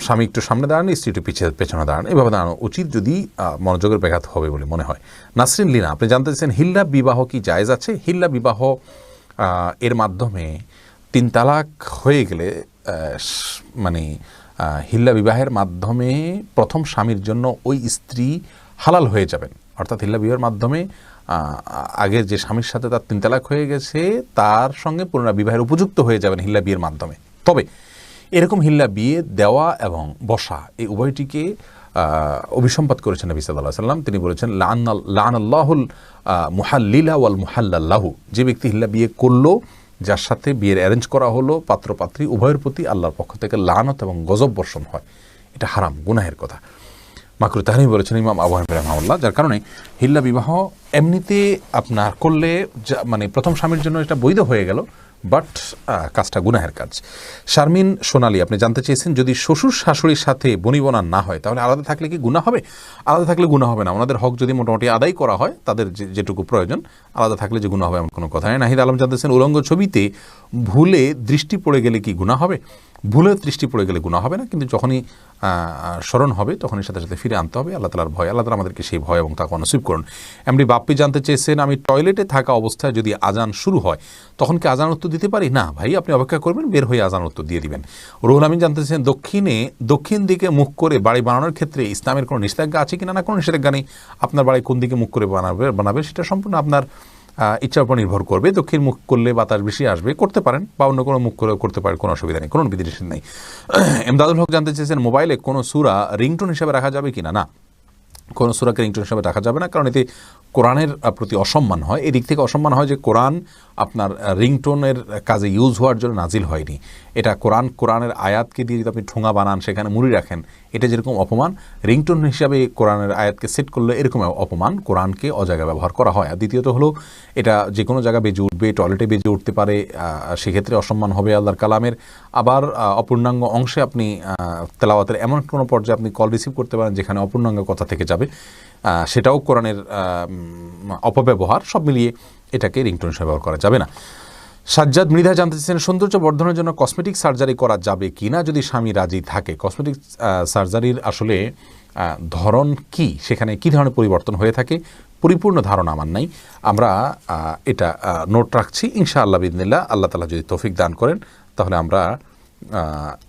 [SPEAKER 2] স্বামী একটু সামনে দাঁড়ান, স্ত্রী একটু পেছনে দাঁড়ান, এভাবে দাঁড়ানো উচিত যদি মনোযোগের ব্যাঘাত হবে বলে মনে হয়। নাসরিন লিনা আপনি জানতে চাইছেন হিল্লা বিবাহ কি জায়েজ আছে? হিল্লা বিবাহ এর মাধ্যমে 3 তালাক হয়ে গেলে মানে হিল্লা বিবাহের মাধ্যমে প্রথম স্বামীর জন্য ওই স্ত্রী হালাল হয়ে যাবেন। অর্থাৎ হিল্লা বিবাহের মাধ্যমে আগের যে স্বামীর সাথে তার 3 তালাক হয়ে গেছে তার সঙ্গে পুনরাবিবাহের উপযুক্ত হয়ে যাবেন হিল্লা বিয়ের মাধ্যমে। তবে এরকম হিল্লা বিয়ে দেওয়া এবং বসা এই উভয়টিকে অভিসম্পাত করেছেন নবী সাল্লাল্লাহু আলাইহি ওয়াসাল্লাম। তিনি বলেছেন লাআনাল্লাহুল মুহাল্লিলা ওয়াল মুহাল্লাল্লাহু, যে ব্যক্তি হিল্লা বিয়ে করলো, যার সাথে বিয়ের অ্যারেঞ্জ করা হলো, পাত্রপাত্রী উভয়ের প্রতি আল্লাহর পক্ষ থেকে লানত এবং গজব বর্ষণ হয়, এটা হারাম, গুনাহের কথা। মাকরুহ তাহরিম বলেছেন ইমাম আবু হানিফা রাহিমাহুল্লাহ। যার কারণে হিল্লা বিবাহ এমনিতে আপনার করলে মানে প্রথম স্বামীর জন্য এটা বৈধ হয়ে গেল, বাট কাজটা গুনাহের কাজ। শারমিন সোনালী আপনি জানতে চেয়েছেন যদি শ্বশুর শাশুড়ির সাথে বনিবনা না হয় তাহলে আলাদা থাকলে কি গুনাহ হবে? আলাদা থাকলে গুনাহ হবে না, ওনাদের হক যদি মোটামুটি আদায় করা হয়, তাদের যেটুকু প্রয়োজন, আলাদা থাকলে যে গুনাহ হবে এমন কোনো কথা নেই। নাহিদ আলম জানতেছেন উলঙ্গ ছবিতে ভুলে দৃষ্টি পড়ে গেলে কি গুনাহ হবে? ভুলে দৃষ্টি পড়ে গেলে গুনাহ হবে না, কিন্তু যখনই স্মরণ হবে তখনই সাথে সাথে ফিরে আনতে হবে। আল্লাহ তাআলার ভয়, আল্লাহ তাআলা আমাদেরকে সেই ভয় এবং তাকওয়া নসিব করুন। এমনি বাপ্পি জানতে চেয়েছেন আমি টয়লেটে থাকা অবস্থায় যদি আজান শুরু হয় তখন কি আজান উত্তর দিতে পারি? না ভাই, আপনি অপেক্ষা করবেন, বের হয়ে আজান উত্তর দিয়ে দিবেন। রুহুল আমিন জানতে চেয়েছেন দক্ষিণ দিকে মুখ করে বাড়ি বানানোর ক্ষেত্রে ইসলামের কোনো নিষেধাজ্ঞা আছে কিনা? না, কোনো নিষেধাজ্ঞা নেই। আপনার বাড়ি কোন দিকে মুখ করে বানাবে সেটা সম্পূর্ণ আপনার ইচ্ছার উপর নির্ভর করবে। দক্ষিণ মুখ করলে বাতাস বেশি আসবে, করতে পারেন, বা অন্য কোনো মুখ করে করতে পারেন, কোনো অসুবিধা নেই, কোনো বিধিনিষেধ নেই। এমদাদুল হক জানতে চেয়েছেন মোবাইলে কোনো সূরা রিংটোন হিসেবে রাখা যাবে কিনা? না, কোনো সূরাকে রিংটোন হিসাবে রাখা যাবে না, কারণ এতে কোরআনের প্রতি অসম্মান হয়। এদিক থেকে অসম্মান হয় যে কোরআন আপনার রিংটোনের কাজে ইউজ হওয়ার জন্য নাজিল হয়নি। এটা কোরআনের আয়াতকে দিয়ে যদি আপনি ঠোঙা বানান, সেখানে মুড়ি রাখেন, এটা যেরকম অপমান, রিংটোন হিসাবে কোরআনের আয়াতকে সেট করলে এরকম অপমান, কোরআনকে অজায়গায় ব্যবহার করা হয়। আর দ্বিতীয়ত হলো এটা যে কোনো জায়গায় বেজে উঠবে, টয়লেটে বেজে উঠতে পারে, সেক্ষেত্রে অসম্মান হবে আল্লাহর কালামের। আবার অপূর্ণাঙ্গ অংশে আপনি তেলাওয়াতের এমন কোনো পর্যায়ে আপনি কল রিসিভ করতে পারেন যেখানে অপূর্ণাঙ্গ কথা থেকে যাবে, সেটাও কোরআনের অপব্যবহার। সব মিলিয়ে এটাকে রিংটোন হিসেবে ব্যবহার করা যাবে না। সাজ্জাদ মৃধা জানতে চাইছেন সৌন্দর্য বর্ধনের জন্য কসমেটিক সার্জারি করা যাবে কি না যদি স্বামী রাজি থাকে? কসমেটিক সার্জারির আসলে ধরন কি, সেখানে কি ধরনের পরিবর্তন হয়ে থাকে, পরিপূর্ণ ধারণা আমার নাই। আমরা এটা নোট রাখছি, ইনশাআল্লাহ বিদিনিল্লাহ, আল্লাহ তাআলা যদি তৌফিক দান করেন তাহলে আমরা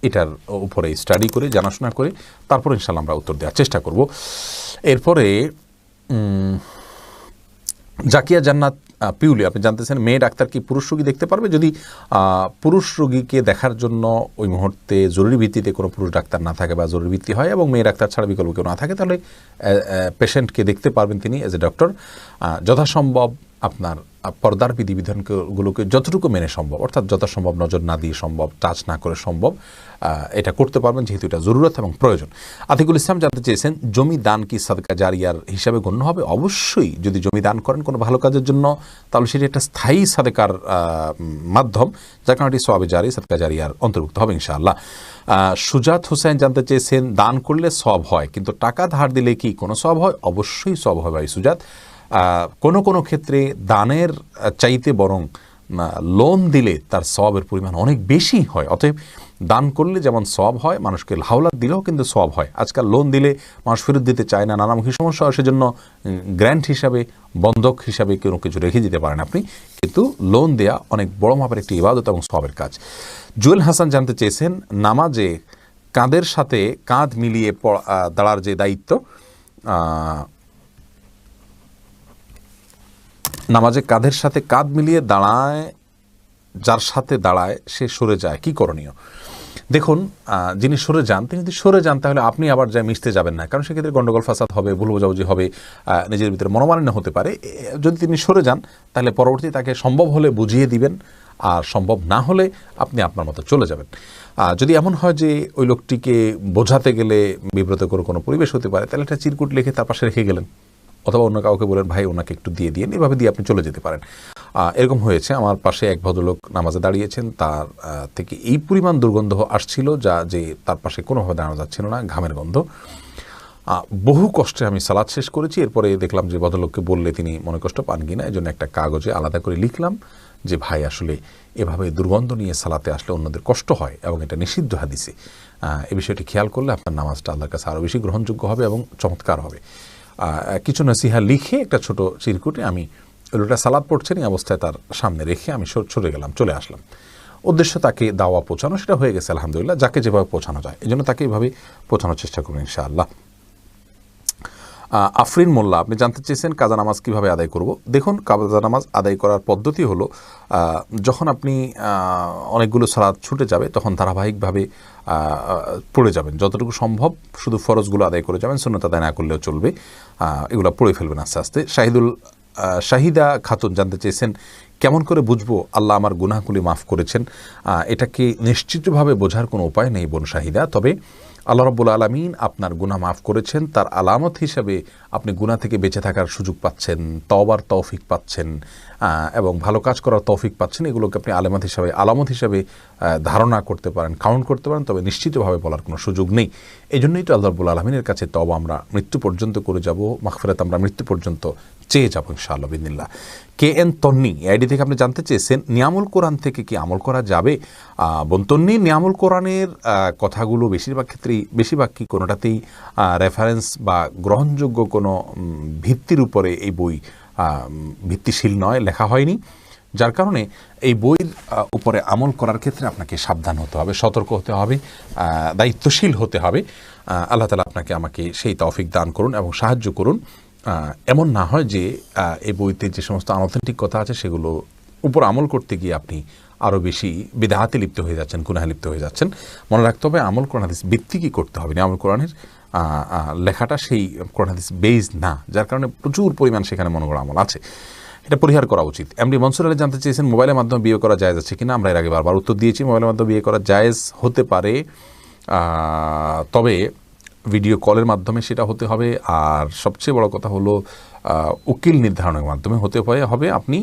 [SPEAKER 2] এটার উপরে স্টাডি করে জানাশোনা করে তারপর ইনশাআল্লাহ আমরা উত্তর দেওয়ার চেষ্টা করব। এরপরে জাকিয়া জান্নাত পিউলি আপনি জানতেছেন মেয়ে ডাক্তার কি পুরুষ রোগী দেখতে পারবে? যদি পুরুষ রোগীকে দেখার জন্য ওই মুহূর্তে জরুরি ভিত্তিতে কোনো পুরুষ ডাক্তার না থাকে বা জরুরি ভিত্তি হয় এবং মেয়ে ডাক্তার ছাড়া বিকল্প কেউ না থাকে, তাহলে পেশেন্টকে দেখতে পারবেন তিনি এজ এ ডক্টর। যথাসম্ভব আপনার পর্দার বিধিবিধানগুলোকে যতটুকু মেনে সম্ভব, অর্থাৎ যথাসম্ভব নজর না দিয়ে সম্ভব, টাচ না করে সম্ভব, এটা করতে পারবেন, যেহেতু এটা জরুরত এবং প্রয়োজন। আতিকুল ইসলাম জানতে চেয়েছেন জমি দান কি সাদকা জারিয়ার হিসাবে গণ্য হবে? অবশ্যই, যদি জমি দান করেন কোনো ভালো কাজের জন্য তাহলে সেটি একটা স্থায়ী সাদকার মাধ্যম, যার কারণে এটি সওয়াবে জারি, সাদকা জারিয়ার অন্তর্ভুক্ত হবে ইনশাআল্লাহ। সুজাত হোসেন জানতে চেয়েছেন দান করলে সওয়াব হয়, কিন্তু টাকা ধার দিলে কি কোনো সওয়াব হয়? অবশ্যই সওয়াব হয় ভাই সুজাত। কোনো ক্ষেত্রে দানের চাইতে বরং লোন দিলে তার সওয়াবের পরিমাণ অনেক বেশি হয়। অতএব দান করলে যেমন সওয়াব হয়, মানুষকে হাওলাত দিলেও কিন্তু সওয়াব হয়। আজকাল লোন দিলে মানুষ ফেরত দিতে চায় না, নানামুখী সমস্যা হয়, সেজন্য গ্র্যান্ট হিসাবে, বন্ধক হিসাবে কোনো কিছু রেখে দিতে পারেন আপনি, কিন্তু লোন দেয়া অনেক বড় মাপের একটি ইবাদত এবং সওয়াবের কাজ। জুয়েল হাসান জানতে চেয়েছেন নামাজে কাঁধের সাথে কাঁধ মিলিয়ে দাঁড়ার যে দায়িত্ব, নামাজে কাঁধের সাথে কাঁধ মিলিয়ে দাঁড়ায়, যার সাথে দাঁড়ায় সে সরে যায়, কি করণীয়? দেখুন, যিনি সরে যান তিনি যদি সরে যান তাহলে আপনি আবার যায় মিশতে যাবেন না, কারণ সেক্ষেত্রে গণ্ডগোল ফাসাদ হবে, ভুল বোঝাবুঝি হবে, নিজের ভিতরে মনোমালিন্য হতে পারে। যদি তিনি সরে যান তাহলে পরবর্তী তাকে সম্ভব হলে বুঝিয়ে দিবেন, আর সম্ভব না হলে আপনি আপনার মতো চলে যাবেন। যদি এমন হয় যে ওই লোকটিকে বোঝাতে গেলে বিব্রতকর কোনো পরিবেশ হতে পারে, তাহলে একটা চিরকুট লিখে তার পাশে রেখে গেলেন, অথবা অন্য কাউকে বলেন ভাই ওনাকে একটু দিয়ে দিন, এভাবে দিয়ে আপনি চলে যেতে পারেন। এরকম হয়েছে, আমার পাশে এক ভদ্রলোক নামাজে দাঁড়িয়েছেন, তার থেকে এই পরিমাণ দুর্গন্ধ আসছিল যে তার পাশে কোনোভাবে দাঁড়ানো যাচ্ছিল না, ঘামের গন্ধ। বহু কষ্টে আমি সালাত শেষ করেছি। এরপরে দেখলাম যে ভদ্রলোককে বললে তিনি মনে কষ্ট পান কিনা, এই জন্য একটা কাগজে আলাদা করে লিখলাম যে ভাই আসলে এভাবে দুর্গন্ধ নিয়ে সালাতে আসলে অন্যদের কষ্ট হয় এবং এটা নিষিদ্ধ হাদিসে। এই বিষয়টি খেয়াল করলে আপনার নামাজটা আল্লাহর কাছে আরও বেশি গ্রহণযোগ্য হবে এবং চমৎকার হবে। কিছু নসিহা লিখে একটা ছোট চিরকুটে আমি ওটা সালাদ পড়ছেন এই অবস্থায় তার সামনে রেখে আমি সরে গেলাম, চলে আসলাম। উদ্দেশ্য তাকে দাওয়া পৌঁছানো, সেটা হয়ে গেছে আলহামদুলিল্লাহ, যাকে যেভাবে পৌঁছানো যায় এই জন্য তাকে এইভাবে পৌঁছানোর চেষ্টা করুন ইনশাআল্লাহ। আফরিন মোল্লা আপনি জানতে চেয়েছেন কাজা নামাজ কীভাবে আদায় করব? দেখুন, কাজা নামাজ আদায় করার পদ্ধতি হলো, যখন আপনি অনেকগুলো সালাত ছুটে যাবে তখন ধারাবাহিকভাবে পড়ে যাবেন, যতটুকু সম্ভব শুধু ফরজগুলো আদায় করে যাবেন, সুন্নত আদায় না করলেও চলবে, এগুলো পড়ে ফেলবেন আস্তে আস্তে। শাহিদা খাতুন জানতে চেয়েছেন কেমন করে বুঝবো আল্লাহ আমার গুনাহগুলি মাফ করেছেন? এটাকে নিশ্চিতভাবে বোঝার কোনো উপায় নেই বোন শাহিদা, তবে আল্লাহ রাব্বুল আলামিন আপনার গুনাহ মাফ করেছেন তার আলামত হিসাবে আপনি গুনাহ থেকে বেঁচে থাকার সুযোগ পাচ্ছেন, তওবার তৌফিক পাচ্ছেন এবং ভালো কাজ করার তৌফিক পাচ্ছেন। এগুলোকে আপনি আলামত হিসাবে ধারণা করতে পারেন, কাউন্ট করতে পারেন, তবে নিশ্চিতভাবে বলার কোনো সুযোগ নেই। এই জন্যই তো আল্লাহ রাব্বুল আলামিনের কাছে তওবা আমরা মৃত্যু পর্যন্ত করে যাব, মাগফিরাত আমরা মৃত্যু পর্যন্ত চেয়ে যাবো ইনশাআল্লাহ বিদিনিল্লাহ। KN তন্নি আইডি থেকে আপনি জানতে চেয়েছেন নিয়ামুল কোরআন থেকে কি আমল করা যাবে? বোন তন্নি, নিয়ামুল কোরআনের কথাগুলো বেশিরভাগ কি কোনোটাতেই রেফারেন্স বা গ্রহণযোগ্য কোনো ভিত্তির উপরে এই বই ভিত্তিশীল নয়, লেখা হয়নি, যার কারণে এই বইয়ের উপরে আমল করার ক্ষেত্রে আপনাকে সাবধান হতে হবে, সতর্ক হতে হবে, দায়িত্বশীল হতে হবে। আল্লাহ তাআলা আমাকে সেই তৌফিক দান করুন এবং সাহায্য করুন। এমন না হয় যে এই বইতে যে সমস্ত আনঅথেন্টিক কথা আছে সেগুলো উপর আমল করতে গিয়ে আপনি আরও বেশি বিদআতে লিপ্ত হয়ে যাচ্ছেন, গুনাহে লিপ্ত হয়ে যাচ্ছেন। মনে রাখতে হবে আমল কোরআন হাদিস ভিত্তিকই করতে হবে। আমল কোরআনের লেখাটা সেই কোরআন হাদিস বেসড না, যার কারণে প্রচুর পরিমাণ সেখানে মনোগড় আমল আছে। এটা পরিহার করা উচিত। এমডি মনসুর আলী জানতে চেয়েছেন মোবাইলের মাধ্যমে বিয়ে করা জায়েজ আছে কিনা। আমরা এর আগে বারবার উত্তর দিয়েছি, মোবাইলের মাধ্যমে বিয়ে করা জায়েজ হতে পারে, তবে ভিডিও কলের মাধ্যমে সেটা হতে হবে। আর সবচেয়ে বড় কথা হলো উকিল নির্ধারণের মাধ্যমে হতে হবে। আপনি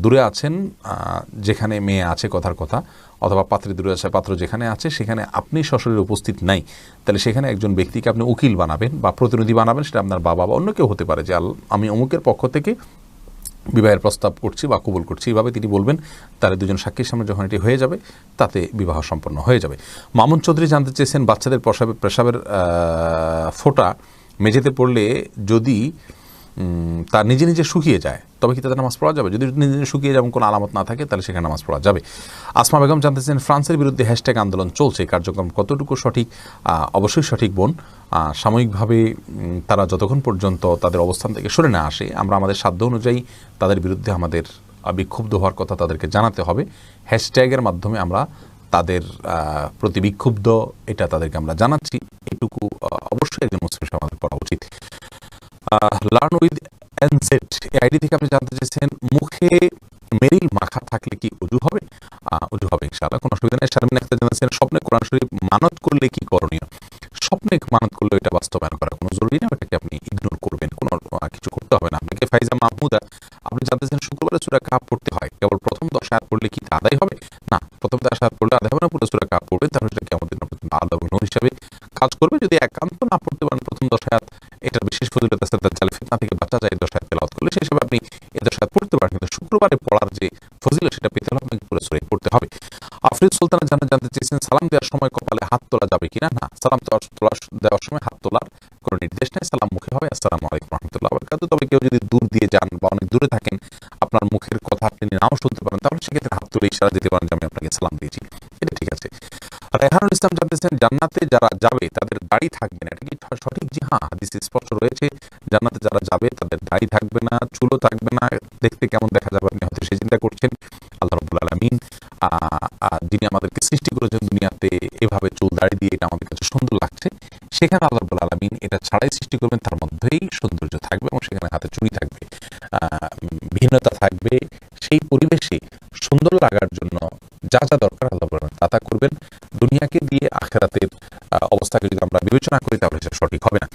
[SPEAKER 2] দূরে আছেন, যেখানে মেয়ে আছে কথার কথা, অথবা পাত্রী দূরে আছে, পাত্র যেখানে আছে সেখানে আপনি সশরীরে উপস্থিত নাই, তাহলে সেখানে একজন ব্যক্তিকে আপনি উকিল বানাবেন বা প্রতিনিধি বানাবেন। সেটা আপনার বাবা বা অন্য কেউ হতে পারে, যে আমি অমুকের পক্ষ থেকে বিবাহের প্রস্তাব করছি বা কবুল করছি, এইভাবে তিনি বলবেন। তার দুজন সাক্ষীর সামনে যখন এটি হয়ে যাবে, তাতে বিবাহ সম্পন্ন হয়ে যাবে। মামুন চৌধুরী জানতে চেয়েছেন বাচ্চাদের পেশাবের ফোঁটা মেঝেতে পড়লে যদি তার নিজে নিজে শুকিয়ে যায়, তবে কি তাদের নামাজ পড়া যাবে? যদি নিজে নিজে শুকিয়ে যেমন কোনো আলামত না থাকে, তাহলে সেখানে নামাজ পড়া যাবে। আসমা বেগম জানতে চেয়েছেন ফ্রান্সের বিরুদ্ধে হ্যাশট্যাগ আন্দোলন চলছে, কার্যক্রম কতটুকু সঠিক? অবশ্যই সঠিক বোন। সাময়িকভাবে তারা যতক্ষণ পর্যন্ত তাদের অবস্থান থেকে সরে না আসে, আমরা আমাদের সাধ্য অনুযায়ী তাদের বিরুদ্ধে আমাদের বিক্ষুব্ধ হওয়ার কথা তাদেরকে জানাতে হবে। হ্যাশট্যাগের মাধ্যমে আমরা তাদের প্রতি বিক্ষুব্ধ, এটা তাদেরকে আমরা জানাচ্ছি। এটুকু অবশ্যই একজন মুসলিম আমাদের করা উচিত। লার্ন উইথ এনজেড এই আইডি থেকে আপনি জানতে চেয়েছেন মুখে মেরিল মাখা থাকলে কি উজু হবে? উজু হবে ইনশাআল্লাহ, কোনো অসুবিধা নেই। শারমিন আক্তার জানাচ্ছেন স্বপ্নে কোরআন শরীফ মানত করলে কি করণীয়? স্বপ্নে মানত করলে এটা বাস্তবায়ন করা কোনো জরুরি না, ওটাকে আপনি ইগনোর করবেন, কোনো কিছু করতে হবে না আপনাকে। ফাইজা মাহমুদা আপনি জানতেছেন শুক্রবারে সূরা কাহফ পড়তে হয়, কেবল প্রথম 10 আয়াত পড়লে কি আদায় হবে? না, প্রথম 10 আয়াত পড়লে আদায় হবে না, পুরো সূরা কাহফ পড়বে, তাহলে সেটা কিয়ামত দিন পর্যন্ত আলাদা নূর হিসাবে কাজ করবে। যদি একান্ত না পড়তে পারেন প্রথম 10 আয়াত, এটার বিশেষ ফজিলত আছে, দাজ্জাল ফিতনা থেকে বাঁচা যায় 10 আয়াত তেলাওয়াত করলে, সেই হিসেবে আপনি এই 10 আয়াত পড়তে পারেন, কিন্তু শুক্রবারে পড়ার যে ফজিলত সেটা পেতে হলে আপনাকে পুরো সূরা পড়তে হবে। আফরিদ সুলতানা জানতে চেয়েছেন সালাম দেওয়ার সময় কপালে হাত তোলা যাবে কিনা? না, সালাম দেওয়ার সময় হাত তোলার কোনো নির্দেশ নেই, সালাম মুখে হবে। আসসালামু আলাইকুম রাহমাতুল্লাহি ওয়া বারাকাতুহু। তবে কেউ যদি দূর দিয়ে যান বা অনেক দূরে থাকেন, আপনার মুখের কথা আপনি নাও শুনতে পারেন, তাহলে সেক্ষেত্রে হাত তুলে ইশারা দিতে পারেন যে আমি আপনাকে সালাম দিয়েছি, এটা ঠিক আছে। রেহানুল ইসলাম জানতেছেন জান্নাতে যারা যাবে তাদের দাড়ি থাকবে না, এটা কি সঠিক? জি হ্যাঁ, হাদিসে স্পষ্ট রয়েছে জান্নাতে যারা যাবে তাদের দাড়ি থাকবে না, চুলও থাকবে না। দেখতে কেমন দেখা যাবে আপনি হয়তো সে চিন্তা করছেন। আল্লাহ রাব্বুল আলামিন যিনি আমাদেরকে সৃষ্টি করেছেন দুনিয়াতে এভাবে চুল দাড়ি দিয়ে, এটা আমাদের কাছে সুন্দর লাগছে, সেখানে আল্লাহ রাব্বুল আলামিন এটা ছাড়াই সৃষ্টি করবেন, তার মধ্যেই সৌন্দর্য থাকবে এবং সেখানে হাতে চুড়ি থাকবে, ভিন্নতা থাকবে। সেই পরিবেশে সুন্দর লাগার জন্য যা যা দরকার আল্লাহ রাব্বুল আলামিন তা করবেন। দুনিয়াকে দিয়ে আখিরাতের অবস্থাকে যদি আমরা বিবেচনা করি, তাহলে সেটা সঠিক হবে না।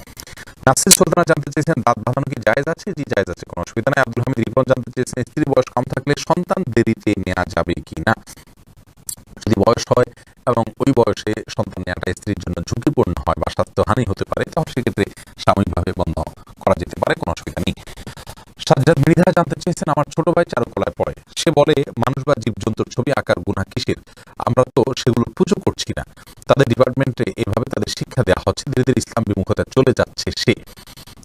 [SPEAKER 2] নাসির সুলতানা জানতে চেয়েছেন দাঁত বাঁধানো কি জায়েজ আছে? জি জায়েজ আছে, কোনো অসুবিধা নেই। আব্দুল হামিদ রিপন জানতে চেয়েছেন স্ত্রীর বয়স কম থাকলে সন্তান দেরিতে নেওয়া যাবে কি না? যদি বয়স হয় এবং ওই বয়সে সন্তান নেওয়াটা স্ত্রীর জন্য ঝুঁকিপূর্ণ হয় বা স্বাস্থ্যহানি হতে পারে, তাহলে সেক্ষেত্রে সাময়িকভাবে বন্ধ করা যেতে পারে, কোনো অসুবিধা নেই। সাজ্জাদ মৃধা জানতে চেয়েছেন আমার ছোট ভাই চারুকলায় পড়ে, সে বলে মানুষ বা জীবজন্তুর ছবি আঁকার গুনাহ কিসের? আমরা তো সেগুলো পুজো করছি না, তাদের ডিপার্টমেন্টে এভাবে তাদের শিক্ষা দেওয়া হচ্ছে, ধীরে ধীরে ইসলাম বিমুখতা চলে যাচ্ছে। সে